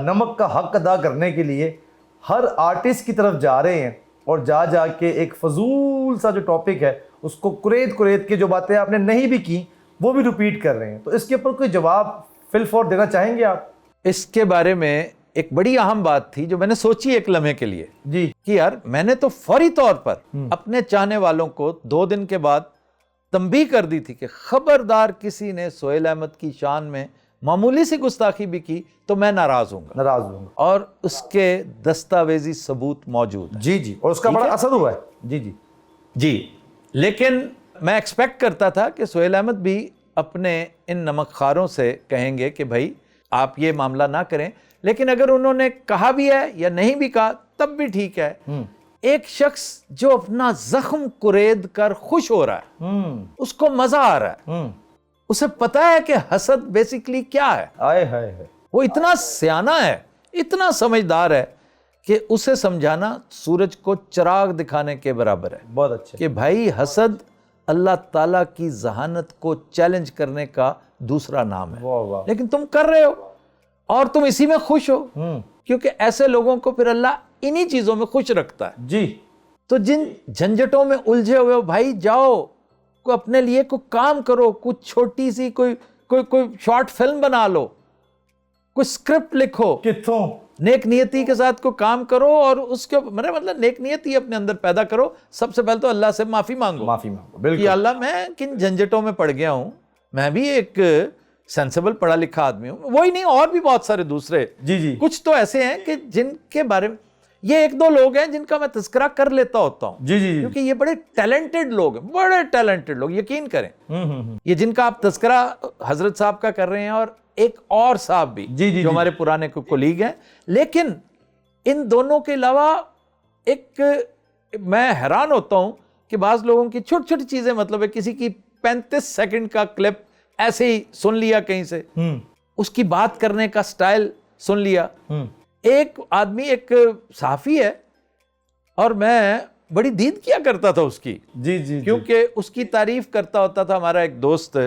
नमक का हक अदा करने के लिए हर आर्टिस्ट की तरफ जा रहे हैं और जा के एक फजूल सा जो टॉपिक है उसको कुरेद के जो बातें आपने नहीं भी की वो भी रिपीट कर रहे हैं। तो इसके ऊपर कोई जवाब फिलफौर देना चाहेंगे आप? इसके बारे में एक बड़ी अहम बात थी जो मैंने सोची एक लम्हे के लिए जी, कि यार मैंने तो फौरी तौर पर अपने चाहने वालों को 2 दिन के बाद तंबीह कर दी थी कि खबरदार किसी ने सोहेल अहमद की शान में मामूली सी गुस्ताखी भी की तो मैं नाराज हूंगा। और उसके दस्तावेजी सबूत मौजूद है। जी जी, और उसका बड़ा असर हुआ है। जी जी जी, लेकिन मैं एक्सपेक्ट करता था कि सोहेल अहमद भी अपने इन नमकखारों से कहेंगे कि भाई आप ये मामला ना करें। लेकिन अगर उन्होंने कहा भी है या नहीं भी कहा तब भी ठीक है। एक शख्स जो अपना जख्म कुरेद कर खुश हो रहा है, उसको मजा आ रहा है, उसे पता है कि हसद बेसिकली क्या है। आए हाय, वो इतना सियाना है, इतना समझदार है कि उसे समझाना सूरज को चिराग दिखाने के बराबर है। बहुत अच्छा कि भाई हसद अल्लाह ताला की जहानत को चैलेंज करने का दूसरा नाम है। वाह वाह, लेकिन तुम कर रहे हो और तुम इसी में खुश हो, क्योंकि ऐसे लोगों को फिर अल्लाह इन्हीं चीजों में खुश रखता है। जी, तो जिन झंझटों में उलझे हुए हो भाई, जाओ को अपने लिए कोई काम करो, कुछ छोटी सी कोई शॉर्ट फिल्म बना लो, कुछ स्क्रिप्ट लिखो, कितों नेक नियति के साथ कोई काम करो और उसके मेरा मतलब नेक नियति अपने अंदर पैदा करो। सबसे पहले तो अल्लाह से माफी मांगो बिल्कुल कि अल्लाह मैं किन झंझटों में पड़ गया हूं, मैं भी एक सेंसिबल पढ़ा लिखा आदमी हूँ, वही नहीं और भी बहुत सारे दूसरे जी जी कुछ तो ऐसे हैं कि जिनके बारे में ये एक दो लोग हैं जिनका मैं तस्करा कर लेता होता हूँ, जी जी क्योंकि ये बड़े टैलेंटेड लोग हैं, बड़े टैलेंटेड लोग, यकीन करें। हम्म। ये जिनका आप तस्करा हजरत साहब का कर रहे हैं और एक और साहब भी जी, जी, जो जी। हमारे पुराने कोलीग हैं, लेकिन इन दोनों के अलावा एक मैं हैरान होता हूं कि बाज लोगों की छोटी छोटी चीजें, मतलब है किसी की 35 सेकंड का क्लिप ऐसे ही सुन लिया कहीं से, उसकी बात करने का स्टाइल सुन लिया। एक आदमी एक सहाफी है और मैं बड़ी दीद किया करता था उसकी, जी जी क्योंकि उसकी तारीफ करता होता था हमारा एक दोस्त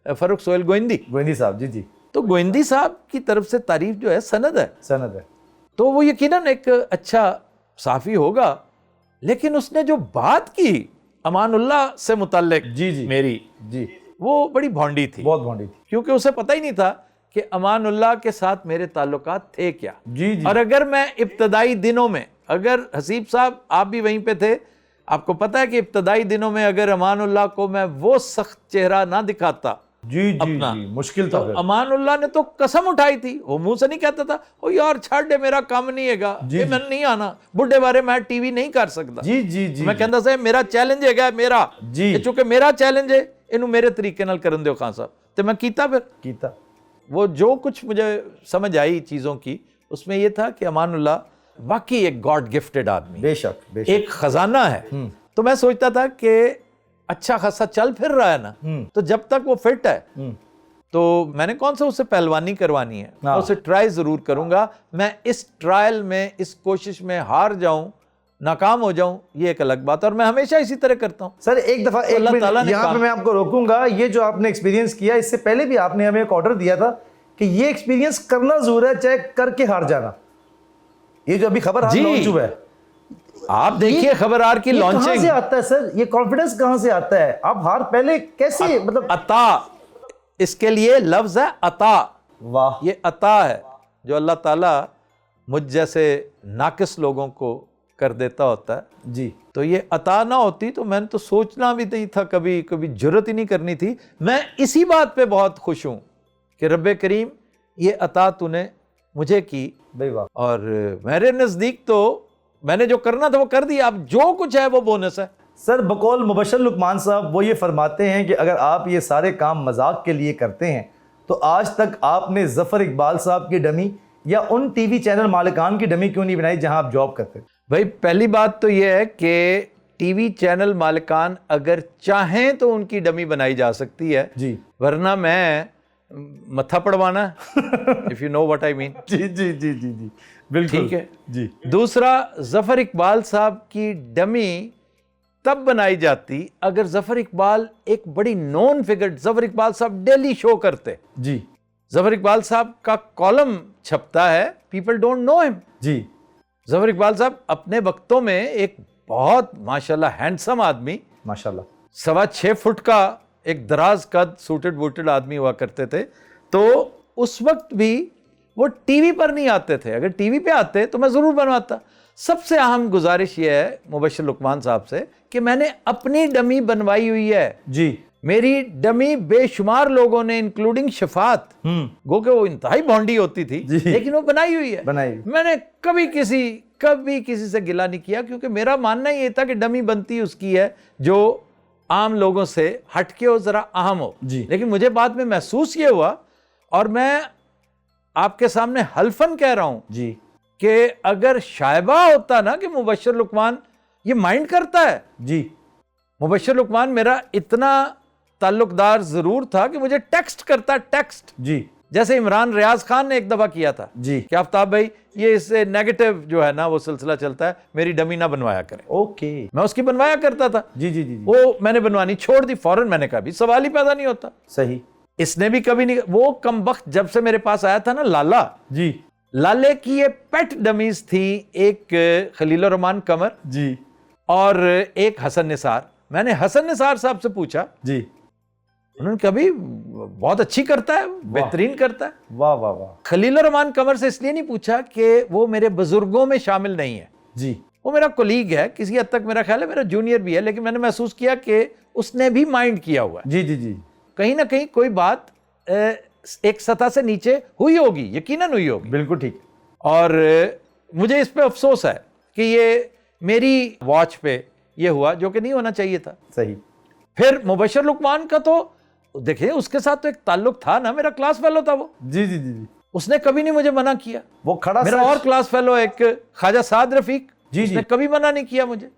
फरूक सोहेल गोविंदी। गोविंदी साहब, जी जी, तो गोविंदी साहब की तरफ से तारीफ जो है सनद है, सनद है। तो वो यकीनन एक अच्छा साफी होगा, लेकिन उसने जो बात की अमानुल्लाह से मुतल्लिक जी जी मेरी, जी, वो बड़ी भौंडी थी, बहुत भौंडी थी। क्योंकि उसे पता ही नहीं था कि अमानुल्लाह के साथ मेरे ताल्लुकात थे क्या। जी जी, और अगर मैं इब्तदाई दिनों में, अगर हसीब साहब आप भी वहीं पे थे, आपको पता है कि इब्तदाई दिनों में अगर अमानुल्लाह को मैं वो सख्त चेहरा ना दिखाता जी जी अपना, जी, मुश्किल था तो फिर। अमानुल्लाह ने तो कसम उठाई थी, वो मुंह से नहीं कहता था ओ यार छाड़ दे, मेरा काम नहीं हैगा, जी, ये मैंने नहीं आना, बुढ़े बारे मैं टीवी नहीं कर सकता। जी जी जी, मैं कहता साहब मेरा चैलेंज हैगा, मेरा जी। ये चूंकि मेरा चैलेंज है, इनू मेरे तरीके नाल करन दियो खान साहब। तो मैं कीता, फिर कीता। वो जो कुछ मुझे समझ आई चीज़ों की, उसमें ये था कि अमानुल्लाह वाकई एक गॉड गिफ्टेड आदमी, बेशक बेशक, एक खजाना है। तो मैं सोचता था कि अच्छा खासा चल फिर रहा है ना, तो जब तक वो फिट है तो मैंने कौन सा उससे पहलवानी करवानी है, मैं उसे ट्राई जरूर करूंगा। मैं इस ट्रायल में, इस कोशिश में हार जाऊं, नाकाम हो जाऊं, ये एक अलग बात है, और मैं हमेशा इसी तरह करता हूं। सर एक दफा एक अल्लाह ताला मिनट ने यहाँ पे कहा- मैं आपको रोकूंगा। ये जो आपने एक्सपीरियंस किया, इससे पहले भी आपने हमें एक ऑर्डर दिया था कि ये एक्सपीरियंस करना जरूर है, चाहे करके हार जाना। ये जो अभी खबर हार जी। लॉन्च हुआ है, आप देखिए खबरदार की ये कहाँ लॉन्चिंग, से आता है सर? ये कॉन्फिडेंस कहाँ से आता है? आप हार पहले कैसे, मतलब अता, इसके लिए लफ्ज है अता। वाह, ये अता है जो अल्लाह ताला मुझ जैसे नाकिस लोगों को कर देता होता है। जी तो ये अता ना होती तो मैंने तो सोचना भी नहीं था, कभी कभी जुर्रत ही नहीं करनी थी। मैं इसी बात पे बहुत खुश हूं कि रब्बे करीम ये अता तूने मुझे की, भाई वाह। और मेरे नज़दीक तो मैंने जो करना था वो कर दिया, अब जो कुछ है वो बोनस है। सर बकौल मुबशर लुकमान साहब, वो ये फरमाते हैं कि अगर आप ये सारे काम मजाक के लिए करते हैं तो आज तक आपने जफर इकबाल साहब की डमी या उन टीवी चैनल मालिकान की डमी क्यों नहीं बनाई जहां आप जॉब करते? भाई पहली बात तो ये है कि टीवी चैनल मालिकान अगर चाहें तो उनकी डमी बनाई जा सकती है, जी वरना मैं मत्था पड़वाना if you know what I mean. जी जी जी जी जी, बिल्कुल ठीक है जी। दूसरा, जफर इकबाल साहब की डमी तब बनाई जाती अगर जफर इकबाल एक बड़ी नोन फिगर, जफर इकबाल साहब डेली शो करते। जी जफर इकबाल साहब का कॉलम छपता है, पीपल डोंट नो हिम। जी जफर इकबाल साहब अपने वक्तों में एक बहुत माशाल्लाह हैंडसम आदमी, माशाल्लाह, 6.25 फुट का एक दराज कद सूटेड बूटेड आदमी हुआ करते थे। तो उस वक्त भी वो टीवी पर नहीं आते थे, अगर टीवी पे आते तो मैं ज़रूर बनवाता। सबसे अहम गुजारिश ये है मुबशर लुकमान साहब से कि मैंने अपनी डमी बनवाई हुई है। जी मेरी डमी बेशुमार लोगों ने, इंक्लूडिंग शफात, गो के वो इंतहाई भौंडी होती थी, लेकिन वो बनाई हुई है। बनाई हुई। मैंने कभी किसी से गिला नहीं किया, क्योंकि मेरा मानना ये था कि डमी बनती उसकी है जो आम लोगों से हटके हो, जरा अहम हो। जी। लेकिन मुझे बाद में महसूस ये हुआ, और मैं आपके सामने हल्फन कह रहा हूं जी कि अगर शायबा होता ना कि मुबशर लुकमान ये माइंड करता है, जी, मुबशर लुकमान मेरा इतना ताल्लुकदार जरूर था कि मुझे टेक्स्ट करता, टेक्स्ट, जी जैसे इमरान रियाज खान ने एक दफा किया था जी, कि आफ्ताब भाई ये इससे नेगेटिव जो है ना वो सिलसिला चलता है, मेरी डमी ना बनवाया करें। ओके, मैं उसकी बनवाया करता था। जी जी जी जी, वो मैंने बनवानी छोड़ दी फौरन, मैंने कहा भी सवाल ही पैदा नहीं होता। सही, इसने भी कभी नहीं। वो कमबख्त जब से मेरे पास आया था ना, लाला, जी लाले की ये पेट डमीज थी, एक खलीलुर रहमान कमर जी और एक हसन निसार। मैंने हसन निसार साहब से पूछा, जी, उन्होंने कभी बहुत अच्छी करता है, बेहतरीन करता है। वाह वाह वाह, खलीलुर रहमान कमर से इसलिए नहीं पूछा कि वो मेरे बुजुर्गों में शामिल नहीं है, जी वो मेरा कोलीग है, किसी हद तक मेरा ख्याल है मेरा जूनियर भी है, लेकिन मैंने महसूस किया कि उसने भी माइंड किया हुआ है। जी जी जी, कहीं ना कहीं कोई बात एक सतह से नीचे हुई होगी, यकीनन हुई होगी। बिल्कुल ठीक। और मुझे इस पे अफसोस है कि ये मेरी वॉच पे ये हुआ, जो कि नहीं होना चाहिए था। सही। फिर मुबशर लुकमान का तो देखिए, उसके साथ तो एक ताल्लुक था ना, मेरा क्लास फेलो था वो। जी जी जी जी। उसने कभी नहीं मुझे मना किया। वो खड़ा मेरा और क्लास फेलो एक ख्वाजा साद रफीक, जी, उसने जी। कभी मना नहीं किया मुझे।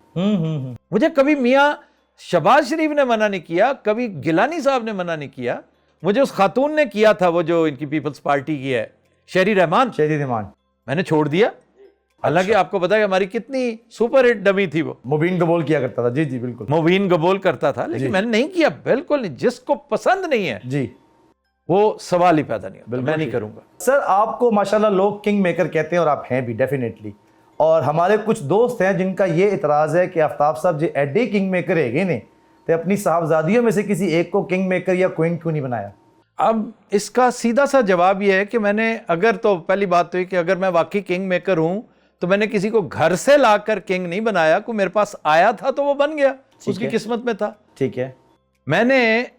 मुझे कभी मियाँ शबाज शरीफ ने मना नहीं किया, कभी गिलानी साहब ने मना नहीं किया। मुझे उस खातून ने किया था, वो जो इनकी पीपल्स पार्टी की है, शहरी रहमान। शहरी रहमान। मैंने छोड़ दिया। हालांकि आपको पता है कि हमारी कितनी सुपर हिट डमी थी वो। मुबीन कबूल किया करता था। जी जी बिल्कुल। मुबीन कबूल करता था, लेकिन मैंने नहीं किया, बिल्कुल नहीं। जिसको पसंद नहीं है जी, वो सवाल ही पैदा नहीं होता। मैं नहीं ठीक। करूंगा। सर आपको माशाल्लाह लोग किंग मेकर कहते हैं और आप हैं भी डेफिनेटली। और हमारे कुछ दोस्त हैं जिनका ये इतराज़ है कि आफ्ताब साहब जो एडे किंग मेकर है ने तो अपनी साहबजादियों में से किसी एक को किंग मेकर या क्वीन क्यों नहीं बनाया? अब इसका सीधा सा जवाब यह है कि मैंने, अगर तो पहली बात तो ये कि अगर मैं वाकई किंग मेकर हूं तो मैंने किसी को घर से लाकर किंग नहीं बनाया। कोई मेरे पास आया था तो वो बन गया, उसकी किस्मत में था। ठीक है। मैंने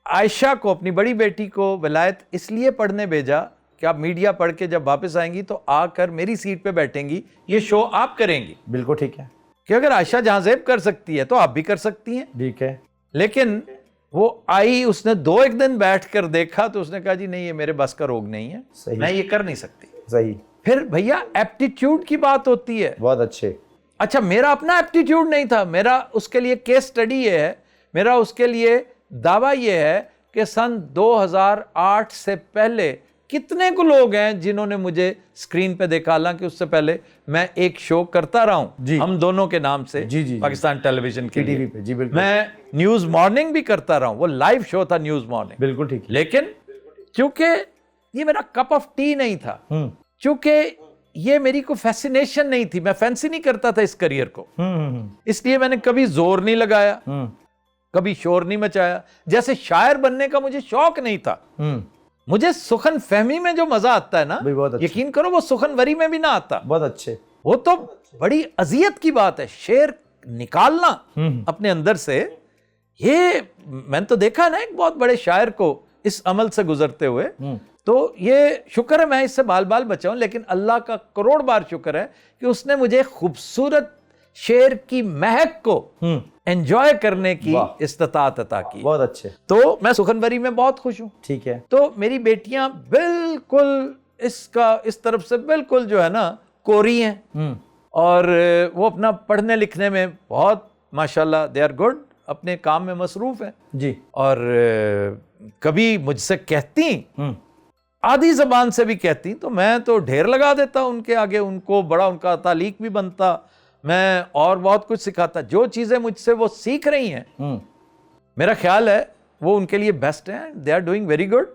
आयशा को, अपनी बड़ी बेटी को विलायत इसलिए पढ़ने भेजा कि आप मीडिया पढ़ के जब वापस आएंगी तो आकर मेरी सीट पे बैठेंगी, ये शो आप करेंगी। बिल्कुल ठीक है कि अगर आयशा जहां कर सकती है तो आप भी कर सकती हैं। ठीक है। लेकिन वो आई, उसने 2-1 दिन बैठ कर देखा तो उसने कहा जी नहीं, ये मेरे बस का रोग नहीं है, सही। मैं ये कर नहीं सकती। सही। फिर भैया एप्टीट्यूड की बात होती है। बहुत अच्छे। अच्छा, मेरा अपना एप्टीट्यूड नहीं था। मेरा उसके लिए केस स्टडी ये है, मेरा उसके लिए दावा ये है कि सन 2008 से पहले कितने को लोग हैं जिन्होंने मुझे स्क्रीन पे देखा। हालांकि उससे पहले मैं एक शो करता रहा हूं हम दोनों के नाम से, जी, जी, पाकिस्तान टेलीविजन के टीवी पे। जी बिल्कुल। मैं न्यूज मॉर्निंग भी करता रहा हूं, वो लाइव शो था न्यूज मॉर्निंग। बिल्कुल ठीक। लेकिन चूंकि ये मेरा कप ऑफ टी नहीं था, चूंकि ये मेरी को फैसिनेशन नहीं थी, मैं फैंसी नहीं करता था इस करियर को, इसलिए मैंने कभी जोर नहीं लगाया, कभी शोर नहीं मचाया। जैसे शायर बनने का मुझे शौक नहीं था। मुझे सुखन फहमी में जो मजा आता है ना, यकीन करो वो सुखनवरी में भी ना आता। बहुत अच्छे। वो तो बड़ी अजियत की बात है, शेर निकालना अपने अंदर से। ये मैंने तो देखा ना एक बहुत बड़े शायर को इस अमल से गुजरते हुए। तो ये शुक्र है मैं इससे बाल बाल बचा हूं, लेकिन अल्लाह का करोड़ बार शुक्र है कि उसने मुझे खूबसूरत शेर की महक को एंजॉय करने की इस्तात अता की। बहुत अच्छे। तो मैं सुखनवरी में बहुत खुश हूं। ठीक है। तो मेरी बेटियां बिल्कुल इस तरफ से बिल्कुल जो है ना कोरी हैं, और वो अपना पढ़ने लिखने में बहुत माशाल्लाह दे आर गुड, अपने काम में मसरूफ हैं जी। और कभी मुझसे कहती, आधी जबान से भी कहती, तो मैं तो ढेर लगा देता उनके आगे, उनको बड़ा उनका तालीक भी बनता, मैं और बहुत कुछ सिखाता। जो चीजें मुझसे वो सीख रही हैं, मेरा ख्याल है वो उनके लिए बेस्ट है। They are doing very good.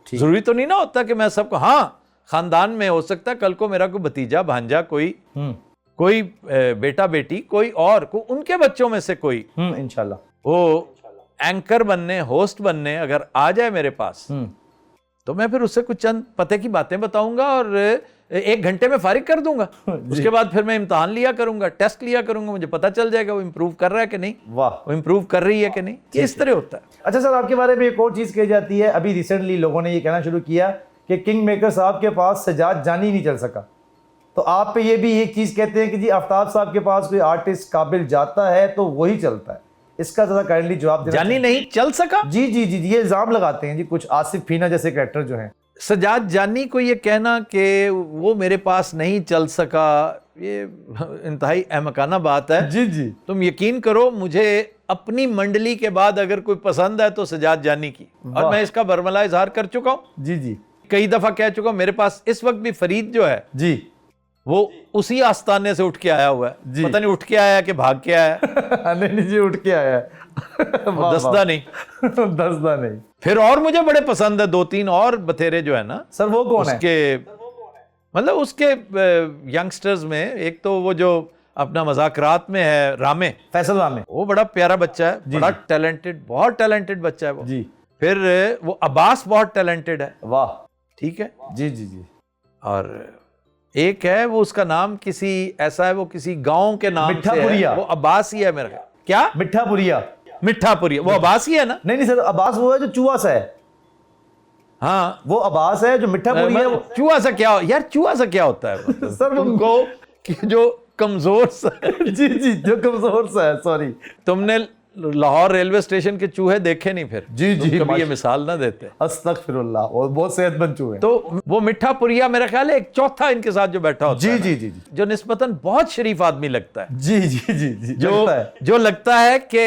जरूरी तो नहीं ना होता कि मैं सबको, हाँ खानदान में हो सकता है कल को मेरा कोई भतीजा भांजा, कोई बेटा बेटी, कोई और को उनके बच्चों में से कोई इंशाल्लाह वो एंकर बनने, होस्ट बनने अगर आ जाए मेरे पास, तो मैं फिर उससे कुछ चंद पते की बातें बताऊंगा और 1 घंटे में फारिग कर दूंगा। उसके बाद फिर मैं इम्तिहान लिया करूंगा, टेस्ट लिया करूंगा, मुझे पता चल जाएगा वो इम्प्रूव कर रहा है कि नहीं, वाह वो इम्प्रूव कर रही है कि नहीं। इस तरह होता है। अच्छा सर, आपके बारे में एक और चीज़ कही जाती है, अभी रिसेंटली लोगों ने ये कहना शुरू किया कि किंग मेकर साहब के पास सजाद जानी नहीं चल सका, तो आप पे ये भी एक चीज़ कहते हैं कि जी आफ्ताब साहब के पास कोई आर्टिस्ट काबिल जाता है तो वही चलता है। इसका ज़रा काइंडली जवाब देना। जानी नहीं चल सका? जी जी जी, ये इल्ज़ाम लगाते हैं जी कुछ आसिफ फीना जैसे कैरेक्टर जो हैं। सजाद जानी को ये कहना कि वो मेरे पास नहीं चल सका, ये इंतहाई अहमकाना बात है। जी जी। तुम यकीन करो, मुझे अपनी मंडली के बाद अगर कोई पसंद है तो सजाद जानी की, और मैं इसका बरमला इजहार कर चुका हूं। जी जी, कई दफा कह चुका हूं। मेरे पास इस वक्त भी फरीद जो है जी, वो उसी आस्थाने से उठ के आया हुआ है। पता नहीं उठ के आया कि भाग के आया। नहीं जी, उठ के आया है। दसदा नहीं। दसदा नहीं। फिर और मुझे बड़े पसंद है 2-3 और बथेरे जो है ना। सर वो कौन है? मतलब उसके यंगस्टर्स में एक तो वो जो अपना मजाकरात में है, रामे, फैसल रामे, वो बड़ा प्यारा बच्चा है, बड़ा टैलेंटेड, बहुत टैलेंटेड बच्चा है वो जी। फिर वो अब्बास बहुत टैलेंटेड है। वाह, ठीक है जी जी जी। और एक है वो, उसका नाम किसी ऐसा है, वो किसी गांव के नाम से है, वो अब्बास ही है मेरा। क्या? मिठापुरिया। मिठापुरिया, वो अब्बास ही है ना? नहीं सर, अब्बास वो है जो चूहा सा है। हाँ, वो अब्बास है जो मिठापुरिया है। चूहा सा क्या यार, चूहा सा क्या होता है मतलब? सर वो तुमको कि जो कमजोर सा जी जी, जो कमजोर सा है, सॉरी। तुमने लाहौर रेलवे स्टेशन के चूहे देखे नहीं फिर? जी जी, तुम कभी ये मिसाल ना देते। अस्तगफिरुल्लाह, और बहुत सेहतमंद चूहे हैं। तो वो मिठापुरिया मेरा ख्याल है एक चौथा इनके साथ जो बैठा होता जी है, जी जी जी जो निस्बतन बहुत शरीफ आदमी लगता है, जी जी जी जी, जो लगता है। जो लगता है कि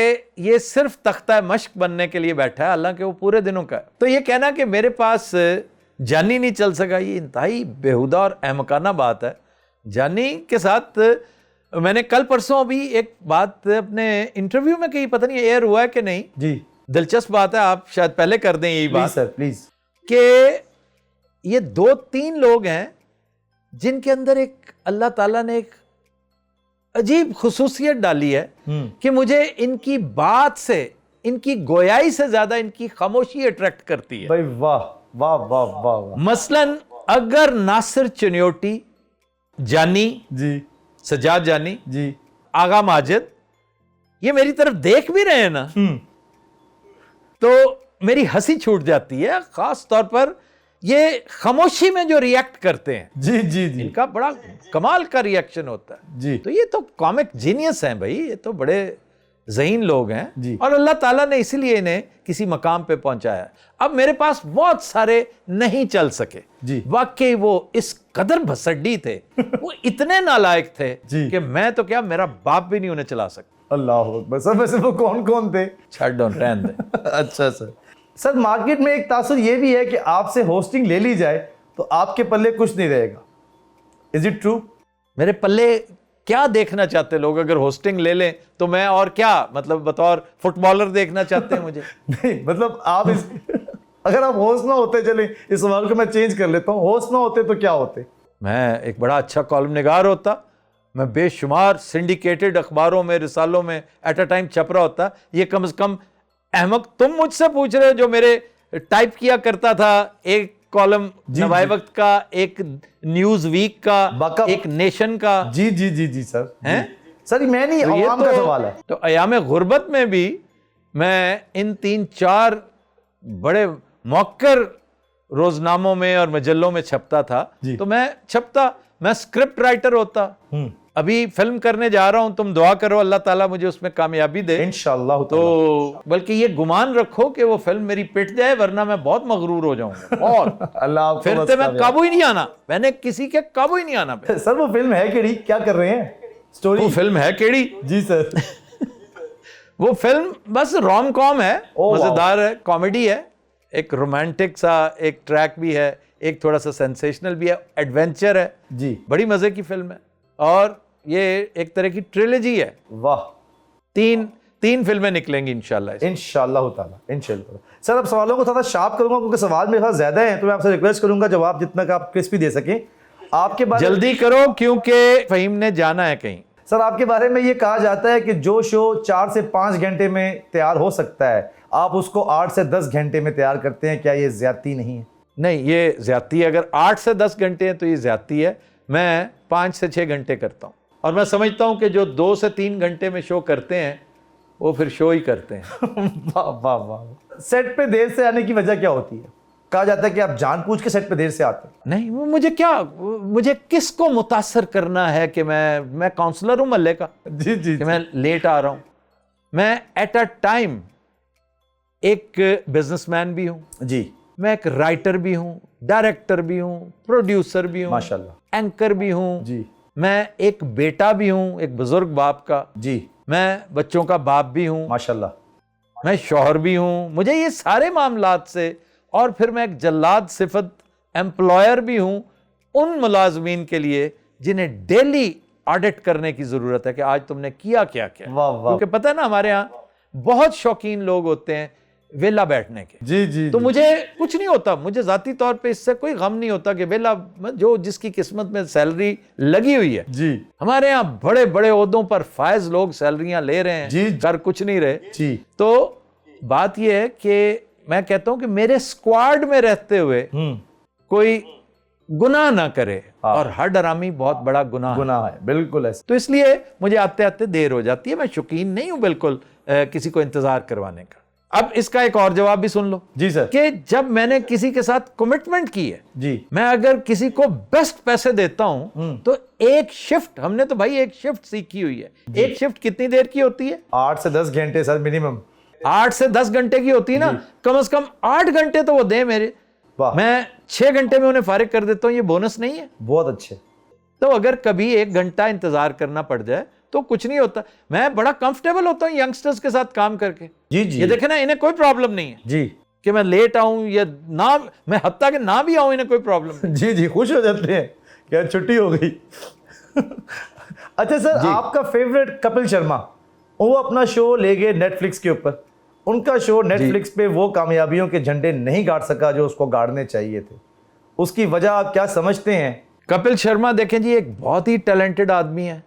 ये सिर्फ तख्ता मश्क बनने के लिए बैठा है, हालांकि वो पूरे दिनों का है। तो ये कहना कि मेरे पास जानी नहीं चल सका, ये इंतहाई बेहुदा और अहमकाना बात है। जानी के साथ मैंने कल परसों अभी एक बात अपने इंटरव्यू में कही, पता नहीं एयर हुआ है कि नहीं, जी दिलचस्प बात है, आप शायद पहले कर दें यही प्लीज बात, सर प्लीज। कि ये 2-3 लोग हैं जिनके अंदर एक अल्लाह ताला ने एक अजीब खुसूसियत डाली है कि मुझे इनकी बात से, इनकी गोयाई से ज्यादा इनकी खामोशी अट्रैक्ट करती है। भाई वाह वाह वाह वाह वाह। मसलन अगर नासिर चनियोटी, जानी, जी सजाद जानी, जी, आगा माजिद, ये मेरी तरफ देख भी रहे हैं ना, तो मेरी हंसी छूट जाती है। खास तौर पर ये खामोशी में जो रिएक्ट करते हैं, जी जी जी इनका बड़ा कमाल का रिएक्शन होता है। जी, तो ये तो कॉमिक जीनियस हैं भाई, ये तो बड़े ज़हीन लोग हैं जी। और अल्लाह ताला ने इसीलिए इन्हें किसी मकाम पे पहुंचाया। अब मेरे पास बहुत सारे नहीं चल सके जी। वाकई वो इस कदर भसड्डी थे, वो इतने नालायक थे जी। कि मैं तो क्या, मेरा बाप भी नहीं उन्हें चला सकता। अल्लाह अकबर। सर वैसे वो कौन कौन थे? छड़ डोंट रहने दे। अच्छा सर। सर मार्केट में एक तासुर ये भी है कि आपसे होस्टिंग ले ली जाए तो आपके पल्ले कुछ नहीं रहेगा। Is it true? मेरे पल्ले क्या देखना चाहते लोग? अगर होस्टिंग ले लें तो मैं और क्या, मतलब बतौर फुटबॉलर देखना चाहते हैं मुझे? नहीं मतलब आप इस अगर आप होस्ट ना होते, चले इस सवाल को मैं चेंज कर लेता हूँ, होस्ट ना होते तो क्या होते? मैं एक बड़ा अच्छा कॉलम निगार होता, मैं बेशुमार सिंडिकेटेड अखबारों में, रिसालों में एट अ टाइम छप रहा होता। ये कम से कम अहमक तुम मुझसे पूछ रहे हो जो मेरे टाइप किया करता था, एक कॉलम नवाए वक्त का, एक न्यूज वीक का, एक नेशन का। जी जी जी जी सर हैं सर, मैं नहीं, तो ये अवाम का सवाल है। तो अयाम गुर्बत में भी मैं इन 3-4 बड़े मौकर रोजनामों में और मजल्लों में छपता था। तो मैं छपता, मैं स्क्रिप्ट राइटर होता। अभी फिल्म करने जा रहा हूं, तुम दुआ करो अल्लाह ताला मुझे उसमें कामयाबी दे इंशाअल्लाह। तो बल्कि ये गुमान रखो कि वो फिल्म मेरी पिट जाए, वरना मैं बहुत मगरूर हो जाऊंगा बहुत। अल्लाह फिर तो मैं काबू ही नहीं आना, मैंने किसी के काबू ही नहीं आना। सर वो फिल्म है केड़ी, क्या कर रहे हैं? स्टोरी वो फिल्म है केड़ी? जी सर वो फिल्म बस रोम कॉम है, मजेदार है, कॉमेडी है, एक रोमांटिक सा एक ट्रैक भी है, एक थोड़ा सा सेंसेशनल भी है, एडवेंचर है जी, बड़ी मजे की फिल्म है। और ये एक तरह की ट्रिलॉजी है। वाह। तीन फिल्में निकलेंगी इंशाल्लाह। इंशाल्लाह ताला, इंशाल्लाह। सर अब सवालों को थोड़ा शार्प करूंगा क्योंकि सवाल मेरे पास ज्यादा है, तो मैं आपसे रिक्वेस्ट करूंगा जवाब जितना का आप क्रिस्पी दे सकें। आपके बारे जल्दी करो क्योंकि फहीम ने जाना है कहीं। सर आपके बारे में ये कहा जाता है कि जो शो 4 से 5 घंटे में तैयार हो सकता है, आप उसको 8 से 10 घंटे में तैयार करते हैं। क्या ये ज्यादती नहीं है? नहीं, ये ज्यादती है। अगर 8 से 10 घंटे हैं तो ये ज्यादती है। मैं 5 से 6 घंटे करता हूँ और मैं समझता हूँ कि जो 2 से 3 घंटे में शो करते हैं वो फिर शो ही करते हैं। वाह वाह वाह। सेट पे देर से आने की वजह क्या होती है? कहा जाता है कि आप जानबूझ के सेट पे देर से आते हैं। नहीं, मुझे किसको मुतासर करना है कि मैं काउंसलर हूं मल्ले का जी जी कि मैं लेट आ रहा हूं। मैं एट अ टाइम एक बिजनेसमैन भी हूं जी, मैं एक राइटर भी हूं, डायरेक्टर भी हूं, प्रोड्यूसर भी हूं, माशाल्लाह, एंकर भी हूं जी, मैं एक बेटा भी हूं, एक बुजुर्ग बाप का, जी, मैं बच्चों का बाप भी हूं, माशाल्लाह, मैं शौहर भी हूं। मुझे ये सारे मामलात से, और फिर मैं एक जल्लाद सिफत एम्प्लॉयर भी हूं उन मुलाजमीन के लिए जिन्हें डेली ऑडिट करने की जरूरत है कि आज तुमने किया क्या क्या। वाह वाह। क्योंकि पता है ना, हमारे यहाँ बहुत शौकीन लोग होते हैं वेला बैठने के। जी जी, तो मुझे कुछ नहीं होता, मुझे जाती तौर पे इससे कोई गम नहीं होता कि वेला, जो जिसकी किस्मत में सैलरी लगी हुई है। जी, हमारे यहाँ बड़े बड़े ओहदों पर फायज लोग सैलरियां ले रहे हैं, जी, कर कुछ नहीं रहे। जी, तो बात यह है कि मैं कहता हूं कि मेरे स्क्वाड में रहते हुए कोई गुनाह ना करे, और हर डरामी बहुत बड़ा गुनाह है, बिल्कुल ऐसा। तो इसलिए मुझे आते आते देर हो जाती है। मैं शौकीन नहीं हूं बिल्कुल किसी को इंतजार करवाने का। अब इसका एक और जवाब भी सुन लो जी सर। कि जब मैंने किसी के साथ कमिटमेंट की है, जी, मैं अगर किसी को बेस्ट पैसे देता हूं तो एक शिफ्ट, हमने तो भाई एक शिफ्ट सीखी हुई है। एक शिफ्ट कितनी देर की होती है? 8 से 10 घंटे सर मिनिमम। 8 से 10 घंटे की होती है ना, कम से कम 8 घंटे तो वो दे मेरे। वाह, मैं 6 घंटे में उन्हें फारिग कर देता हूं, ये बोनस नहीं है? बहुत अच्छे। तो अगर कभी 1 घंटा इंतजार करना पड़ जाए तो कुछ नहीं होता। मैं बड़ा कंफर्टेबल होता हूं यंगस्टर्स के साथ काम करके। जी जी, ये देखे ना, इन्हें कोई प्रॉब्लम नहीं है जी कि मैं लेट आऊं या ना, मैं हत्ता के ना भी आऊं, इन्हें कोई प्रॉब्लम नहीं। जी जी, खुश हो जाते हैं कि यार छुट्टी हो गई। अच्छा सर, आपका फेवरेट कपिल शर्मा, वो अपना शो ले गए नेटफ्लिक्स के ऊपर। उनका शो नेटफ्लिक्स पे वो कामयाबियों के झंडे नहीं गाड़ सका जो उसको गाड़ने चाहिए थे। उसकी वजह आप क्या समझते हैं? कपिल शर्मा देखें जी, एक बहुत ही टैलेंटेड आदमी है।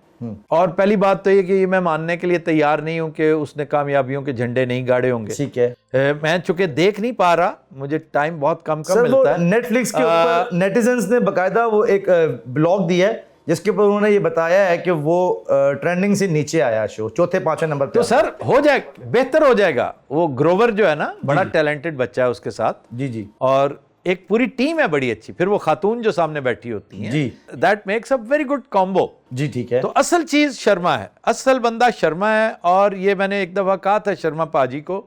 और पहली बात तो ये कि मैं मानने के लिए तैयार नहीं हूं कि उसने कामयाबियों के झंडे नहीं गाड़े होंगे। ठीक है। मैं चूंकि देख नहीं पा रहा, मुझे टाइम बहुत कम सर, मिलता है। नेटफ्लिक्स के ऊपर नेटिजन्स ने बकायदा वो एक ब्लॉग दिया है जिसके ऊपर उन्होंने ये बताया है कि वो ट्रेंडिंग से नीचे आया शो, चौथे पांचवें नंबर पे। तो सर हो जाए, बेहतर हो जाएगा। वो ग्रोवर जो है ना, बड़ा टैलेंटेड बच्चा है उसके साथ। जी जी, और एक पूरी टीम है बड़ी अच्छी, फिर वो खातून जो सामने बैठी होती हैं, जी, that makes a very good combo. जी ठीक है। तो असल चीज शर्मा है, असल बंदा शर्मा है। और ये मैंने एक दफा कहा था शर्मा पाजी को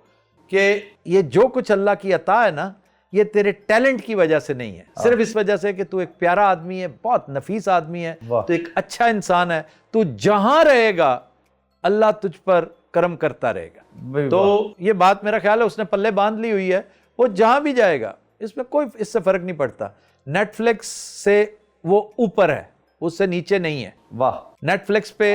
कि ये जो कुछ अल्लाह की अता है ना, ये तेरे टैलेंट की वजह से नहीं है, सिर्फ इस वजह से कि तू एक प्यारा आदमी है, बहुत नफीस आदमी है, तू एक अच्छा इंसान है। तू जहां रहेगा अल्लाह तुझ पर करम करता रहेगा। तो ये बात मेरा ख्याल है उसने पल्ले बांध ली हुई है। वो जहां भी जाएगा, इसमें कोई इससे फर्क नहीं पड़ता। नेटफ्लिक्स से वो ऊपर है, उससे नीचे नहीं है। वाह, नेटफ्लिक्स पे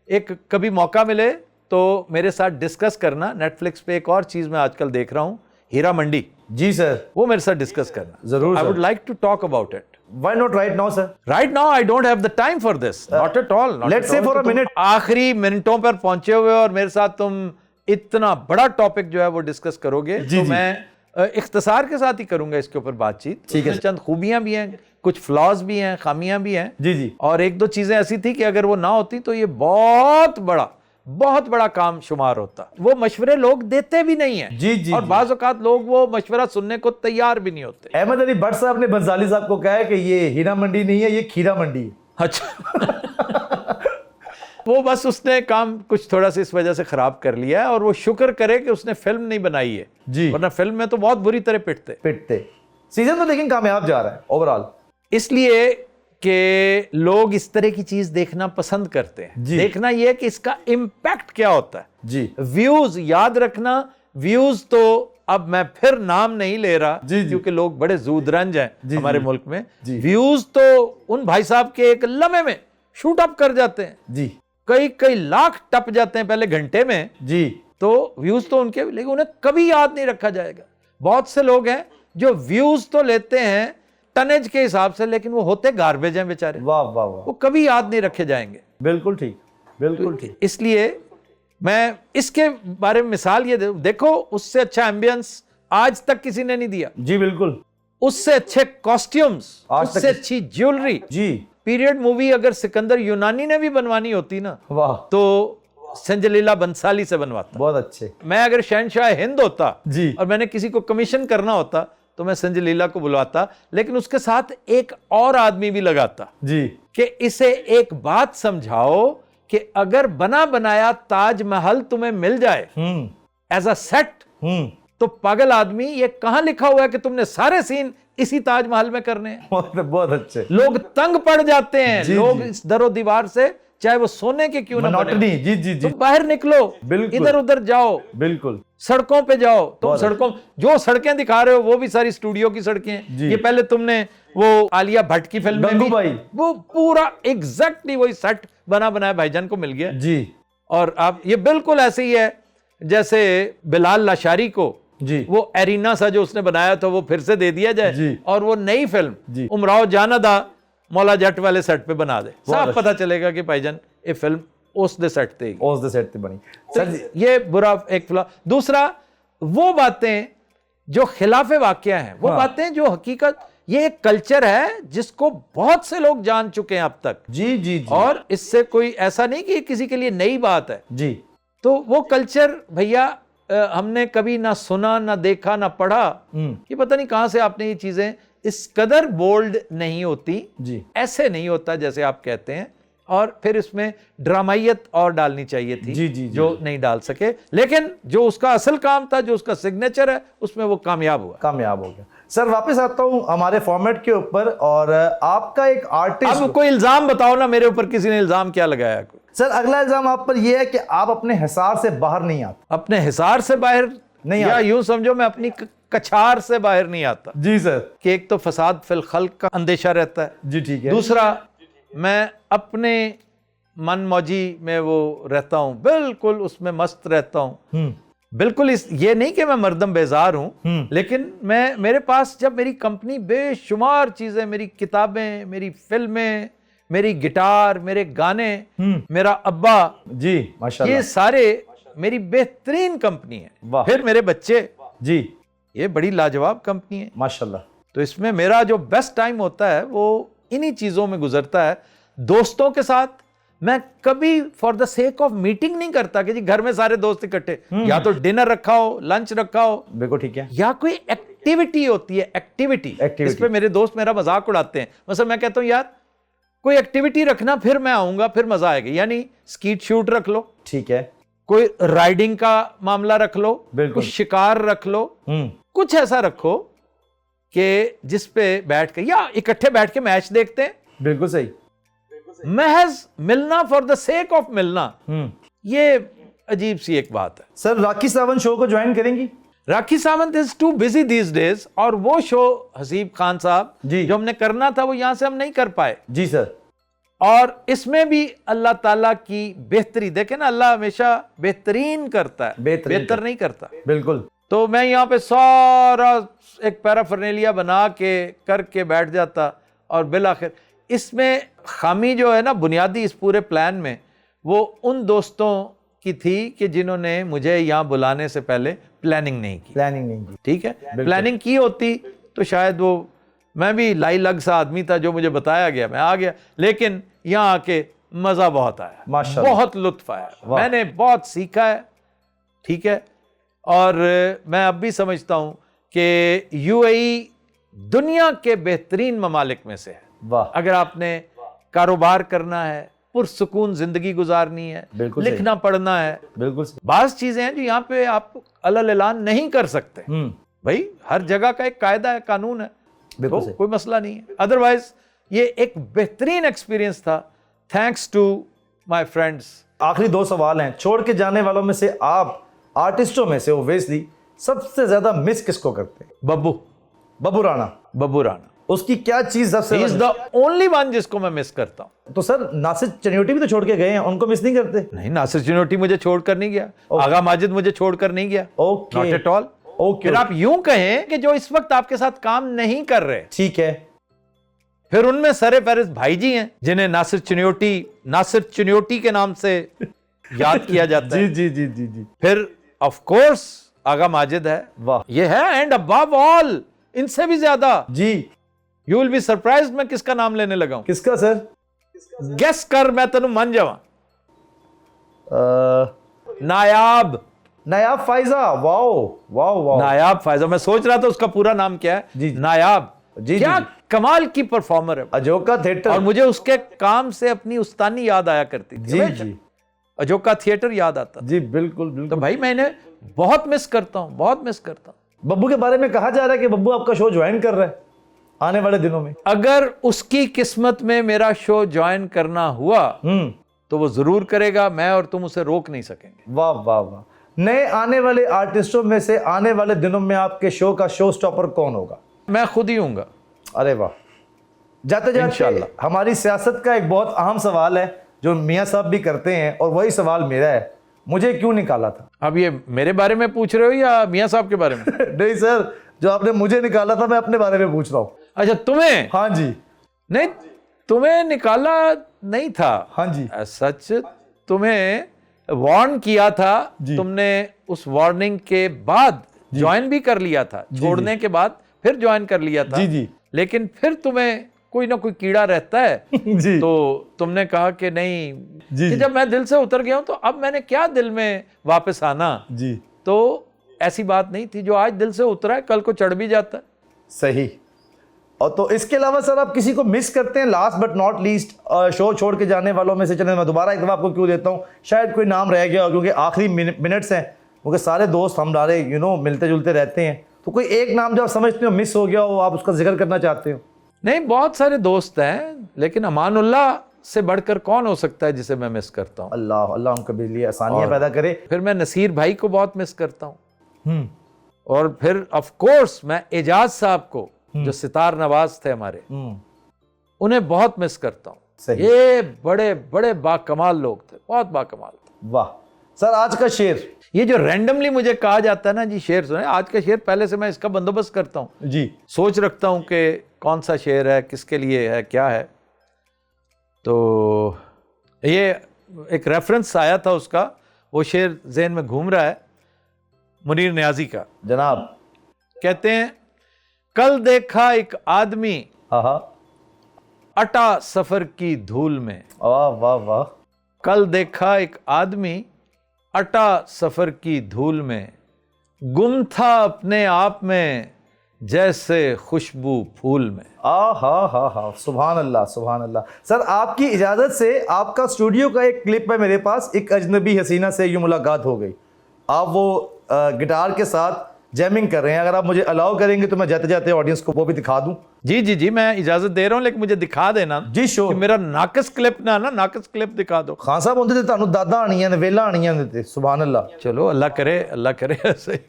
एक कभी मौका मिले तो मेरे साथ डिस्कस करना। नेटफ्लिक्स पे एक और चीज मैं आजकल देख रहा हूं, हीरा मंडी। जी सर, वो मेरे साथ डिस्कस करना जरूर। I would like to talk about it. Why not right now sir? Right now I don't have the time for this, not at all. Let's say for a minute. आखिरी मिनटों पर पहुंचे हुए और मेरे साथ तुम इतना बड़ा टॉपिक जो है वो डिस्कस करोगे, तो मैं इख्तिसार के साथ ही करूंगा इसके ऊपर बातचीत। ठीक है। चंद खूबियां भी हैं, कुछ फ्लॉज भी हैं, खामियां भी हैं। जी जी, और एक दो चीजें ऐसी थी कि अगर वो ना होती तो ये बहुत बड़ा काम शुमार होता। वो मशवरे लोग देते भी नहीं हैं। जी जी, और बाज़ औक़ात लोग वो मशवरा सुनने को तैयार भी नहीं होते। अहमद अली भट्ट साहब ने बंसाली साहब को कहा है कि ये हीरा मंडी नहीं है, ये खीरा मंडी है। अच्छा। वो बस उसने काम कुछ थोड़ा सा इस वजह से खराब कर लिया है, और वो शुक्र करे कि उसने फिल्म नहीं बनाई है जी, वरना फिल्म में तो बहुत बुरी तरह पिटते। सीजन तो लेकिन कामयाब जा रहा है ओवरऑल, इसलिए कि लोग इस तरह की चीज देखना पसंद करते हैं। देखना यह कि इसका इम्पैक्ट क्या होता है जी। व्यूज याद रखना, व्यूज तो अब मैं फिर नाम नहीं ले रहा क्योंकि लोग बड़े जूदरंज हैं हमारे मुल्क में। व्यूज तो उन भाई साहब के एक लम्हे में शूट अप कर जाते हैं जी, कई लाख टप जाते हैं पहले घंटे में जी। तो व्यूज तो उनके, लेकिन उन्हें कभी याद नहीं रखा जाएगा। बहुत से लोग हैं जो व्यूज तो लेते हैं टनेज के हिसाब से, लेकिन वो होते गार्बेज हैं बेचारे। वाह वाह वाह, वो कभी याद नहीं रखे जाएंगे। बिल्कुल ठीक, बिल्कुल ठीक। इसलिए मैं इसके बारे में मिसाल ये देखो, उससे अच्छा एम्बियंस आज तक किसी ने नहीं दिया। जी बिल्कुल। उससे अच्छे कॉस्ट्यूम्स, उससे अच्छी ज्वेलरी। जी। पीरियड मूवी अगर सिकंदर यूनानी ने भी बनवानी होती ना, वाह, तो संजलीला बंसाली से बनवाता। बहुत अच्छे। मैं अगर शहनशाह हिंद होता जी, और मैंने किसी को कमीशन करना होता तो मैं संजलीला को बुलवाता, लेकिन उसके साथ एक और आदमी भी लगाता जी, कि इसे एक बात समझाओ कि अगर बना बनाया ताजमहल तुम्हें मिल जाए एज अ सेट, तो पागल आदमी, ये कहां लिखा हुआ है कि तुमने सारे सीन इसी ताजमहल में करने हैं? बहुत अच्छे। लोग तंग पड़ जाते हैं। लोग इस दरो दीवार से, चाहे वो सोने के क्यों ना बने, जी जी जी, तुम बाहर निकलो, इधर उधर जाओ, बिल्कुल सड़कों पे जाओ। तुम सड़कों, जो सड़कें दिखा रहे हो वो भी सारी स्टूडियो की सड़कें हैं। ये पहले तुमने वो आलिया भट्ट की फिल्म में भी वो पूरा एग्जैक्टली वही सेट बना बनाया भाईजान को मिल गया जी। और आप, ये बिल्कुल ऐसे ही है जैसे बिलाल लाशारी को जी, वो एरिना सा जो उसने बनाया था वो फिर से दे दिया जाए और वो नई फिल्म उमराव जानादा मौला जट वाले सेट पे बना दे। साफ पता चलेगा कि भाईजान ये फिल्म उस दे सेट ते बनी। तो ये बुरा एक फिल्म। दूसरा, वो बातें जो खिलाफे वाकया हैं, वो बातें जो हकीकत, ये एक कल्चर है जिसको बहुत से लोग जान चुके हैं अब तक। जी जी जी, और इससे कोई ऐसा नहीं कि किसी के लिए नई बात है जी। तो वो कल्चर भैया हमने कभी ना सुना, ना देखा, ना पढ़ा। ये पता नहीं कहां से आपने ये चीजें, इस कदर बोल्ड नहीं होती जी। ऐसे नहीं होता जैसे आप कहते हैं, और फिर इसमें ड्रामाइयत और डालनी चाहिए थी जी, जो नहीं डाल सके, लेकिन जो उसका असल काम था, जो उसका सिग्नेचर है, उसमें वो कामयाब हुआ। कामयाब हो गया। सर वापस आता हूं हमारे फॉर्मेट के ऊपर, और आपका एक आर्टिस्ट। अब कोई इल्जाम बताओ ना मेरे ऊपर, किसी ने इल्जाम क्या लगाया? सर अगला इल्जाम आप पर यह है कि आप अपने हिसार से बाहर नहीं आते। अपने हिसार से बाहर नहीं या आते। यूं समझो मैं अपनी कछार से बाहर नहीं आता। जी सर। कि एक तो फसाद फिल खल्क का अंदेशा रहता है, जी ठीक है। दूसरा मैं अपने मन मौजी में वो रहता हूं, बिल्कुल उसमें मस्त रहता हूं, बिल्कुल ये नहीं कि मैं मर्दम बेजार हूं, लेकिन मेरे पास जब मेरी कंपनी बेशुमार चीजें, मेरी किताबें, मेरी फिल्में, मेरी गिटार, मेरे गाने, मेरा अब्बा, जी माशाल्लाह, ये सारे मेरी बेहतरीन कंपनी है। वाह। फिर मेरे बच्चे, जी ये बड़ी लाजवाब कंपनी है। माशाल्लाह। तो इसमें मेरा जो बेस्ट टाइम होता है वो इन्हीं चीजों में गुजरता है। दोस्तों के साथ मैं कभी for the sake of meeting नहीं करता कि जी घर में सारे दोस्त इकट्ठे, या तो डिनर रखा हो, लंच रखा हो, बिल्कुल ठीक है, या कोई एक्टिविटी होती है, एक्टिविटी। इस पे मेरे दोस्त मेरा मजाक उड़ाते हैं। मतलब मैं कहता हूं यार कोई एक्टिविटी रखना, फिर मैं आऊंगा, फिर मजा आएगा। यानी स्कीट शूट रख लो, ठीक है, कोई राइडिंग का मामला रख लो, बिल्कुल। कुछ शिकार रख लो, कुछ ऐसा रखो कि जिस पे बैठ के या इकट्ठे बैठ के मैच देखते हैं। बिल्कुल सही। महज मिलना फॉर द सेक ऑफ मिलना, ये अजीब सी एक बात है। सर राखी सावंत शो को ज्वाइन करेंगी? Rakhi Sawant is too busy these days, और वो शो हसीब खान साहब जी, जो हमने करना था वो यहां से हम नहीं कर पाए। जी सर। और इसमें भी अल्लाह ताला की बेहतरी, देखे ना, अल्लाह हमेशा बेहतरीन करता है, बेहतर नहीं करता। बिल्कुल। तो मैं यहाँ पे सारा एक पैराफर्नेलिया बना के करके बैठ जाता, और बिल आखिर इसमें खामी जो है ना बुनियादी इस पूरे प्लान में, वो उन दोस्तों की थी कि जिन्होंने मुझे यहाँ बुलाने से पहले प्लानिंग नहीं की। प्लानिंग नहीं की, ठीक है, प्लानिंग की होती तो शायद वो, मैं भी लाई लग सा आदमी था, जो मुझे बताया गया मैं आ गया, लेकिन यहाँ आके मजा बहुत आया, माशाल्लाह, बहुत लुत्फ आया, मैंने बहुत सीखा है। ठीक है, और मैं अब भी समझता हूं कि यूएई दुनिया के बेहतरीन ममालिक में से है। वाह। अगर आपने कारोबार करना है, पुरसुकून जिंदगी गुजारनी है, बिल्कुल लिखना पढ़ना है, बिल्कुल। बाज़ चीजें हैं जो यहाँ पे आप अलल ऐलान नहीं कर सकते। भाई हर जगह का एक कायदा है, कानून है, तो कोई मसला नहीं है। अदरवाइज ये एक बेहतरीन एक्सपीरियंस था। Thanks to my friends. आखिरी दो सवाल हैं। छोड़ के जाने वालों में से आप आर्टिस्टों में से ओवेसली सबसे ज्यादा मिस किसको करते हैं? बब्बू राणा। बब्बू राणा, उसकी क्या चीज सबसे He is the only one जिसको मैं मिस करता हूं। तो सर नासिर चनियोटी भी तो छोड़ के गए हैं, उनको मिस नहीं करते? नहीं, नासिर चनियोटी मुझे छोड़कर नहीं गया, आगा माजिद मुझे छोड़कर नहीं गया। Okay, not at all. Okay, फिर आप यूं कहें कि जो इस वक्त आपके साथ काम नहीं कर रहे, ठीक है, फिर उनमें सरे फहरिस्त भाई जी हैं जिन्हें नासिर चनियोटी के नाम से याद किया जाता है। जी जी जी जी। फिर ऑफ कोर्स आगा माजिद है, वाह, ये है, एंड अबव ऑल इनसे भी ज्यादा जी। यू विल बी सरप्राइज्ड मैं किसका नाम लेने लगा हूं। किसका सर? गेस कर, मैं तेनू मन जावा। नायाब फायजा। वाओ वाओ वाओ, नायाब फायजा। मैं सोच रहा था उसका पूरा नाम क्या है। जी, नायाब। जी, क्या जी, कमाल की परफॉर्मर है। अजोका थिएटर। और मुझे उसके काम से अपनी उस्तानी याद आया करती थी। जी जी, अजोका थिएटर याद आता जी, बिल्कुल बिल्कुल। तो भाई मैं इन्हें बहुत मिस करता हूं, बहुत मिस करता हूं। बब्बू के बारे में कहा जा रहा है कि बब्बू आपका शो ज्वाइन कर रहा है आने वाले दिनों में। अगर उसकी किस्मत में मेरा शो ज्वाइन करना हुआ तो वो जरूर करेगा, मैं और तुम उसे रोक नहीं सकेंगे। वाह वाह वाह। नए आने वाले आर्टिस्टों में से आने वाले दिनों में आपके शो का शो स्टॉपर कौन होगा? मैं खुद ही हूँगा। अरे वाह। जाते जाते इंशाल्लाह। हमारी सियासत का एक बहुत अहम सवाल है जो मियां साहब भी करते हैं, और वही सवाल मेरा है, मुझे क्यों निकाला था? अब ये मेरे बारे में पूछ रहे हो या मियां साहब के बारे में? नहीं सर, जो आपने मुझे निकाला था मैं अपने बारे में पूछ रहा हूँ। अच्छा, तुम्हें? हाँ जी। नहीं, तुम्हें निकाला नहीं था। हाँ जी। सच तुम्हें वार्न किया था, तुमने उस वार्निंग के बाद ज्वाइन भी कर लिया था, छोड़ने के बाद फिर ज्वाइन कर लिया था। जी जी। लेकिन फिर तुम्हें कोई ना कोई कीड़ा रहता है जी तो तुमने कहा कि नहीं जी, कि जी। जब मैं दिल से उतर गया हूं तो अब मैंने क्या दिल में वापस आना। जी तो ऐसी बात नहीं थी, जो आज दिल से उतरा है कल को चढ़ भी जाता है। सही। और तो इसके अलावा सर आप किसी को मिस करते हैं last but not least, show छोड़ के जाने वालों में से? चले मैं दोबारा एक दफ़ा आपको क्यों देता हूँ, शायद कोई नाम रह गया हो क्योंकि आखिरी मिनट्स हैं, क्योंकि सारे दोस्त हमारे मिलते जुलते रहते हैं, तो कोई एक नाम जो आप समझते हो मिस हो गया हो, आप उसका जिक्र करना चाहते हो? नहीं, बहुत सारे दोस्त हैं, लेकिन अमानुल्लाह से बढ़कर कौन हो सकता है जिसे मैं मिस करता हूँ। अल्लाह अल्लाह उनके लिए आसानियाँ पैदा करे। फिर मैं नसीर भाई को बहुत मिस करता हूँ, और फिर ऑफ कोर्स मैं एजाज साहब को, जो सितार नवाज थे हमारे, उन्हें बहुत मिस करता हूँ। सही। ये बड़े बड़े बाकमाल लोग थे, बहुत बाकमाल थे। वाह सर, आज का शेर। ये जो रैंडमली मुझे कहा जाता है ना जी शेर सुने, आज का शेर पहले से मैं इसका बंदोबस्त करता हूँ जी सोच रखता हूँ कि कौन सा शेर है, किसके लिए है, क्या है। तो ये एक रेफरेंस आया था उसका, वो शेर ज़हन में घूम रहा है, मुनीर न्याजी का। जनाब। कहते हैं, कल देखा एक आदमी हाँ हाँ, अटा सफर की धूल में। वाह वाह वाह। कल देखा एक आदमी अटा सफर की धूल में, गुम था अपने आप में जैसे खुशबू फूल में। हा, सुभान अल्लाह सुभान अल्लाह। सर आपकी इजाज़त से आपका स्टूडियो का एक क्लिप है मेरे पास, एक अजनबी हसीना से यूँ मुलाकात हो गई। आप वो गिटार के साथ जैमिंग कर रहे हैं, अगर आप मुझे अलाउ करेंगे तो मैं जाते जाते ऑडियंस को वो भी दिखा दूं। जी जी जी, मैं इजाजत दे रहा हूं, लेकिन मुझे दिखा देना जी शो कि मेरा नाकस क्लिप ना नाकस क्लिप दिखा दो। खान साहब होंदे ते तानू दादा आनियां ने, वेला आनियां ने ते, सुभान अल्लाह। चलो अल्लाह करे ऐसे ही।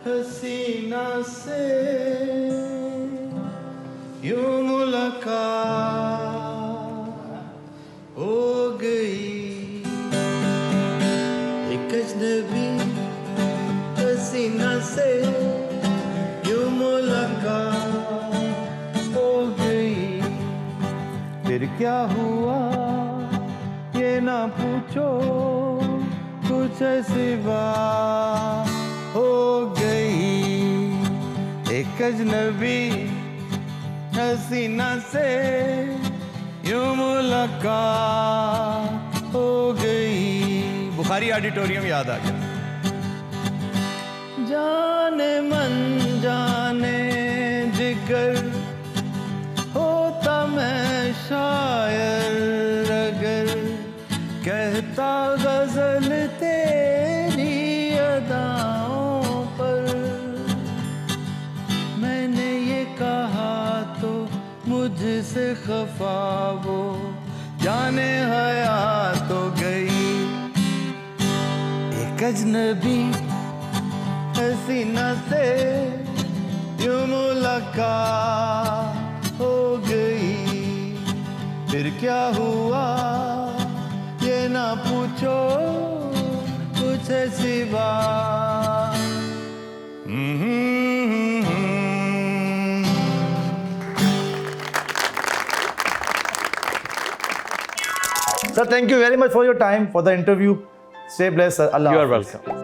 हसीना से यूं मुलाकात हो गई, एक अजनबी हसीना से यूं मुलाकात हो गई। फिर क्या हुआ ये ना पूछो, कुछ ऐसी बात हो गई, एक अजनबी हसीना से यूं मुलाकात हो गई। बुखारी ऑडिटोरियम याद आ गया। जाने मन जाने जिगर होता मैं शायर, अगर कहता गजल तेरी अदाओं पर। मैंने ये कहा तो मुझसे खफा वो जाने हया तो गई, एक अजनबी हसीना से यूं मुलाकात हो गई। फिर क्या हुआ ये ना पूछो, कुछ ऐसी बात। Sir thank you very much for your time, for the interview. Stay blessed sir. Allah you are हाफिज़। वेलकम।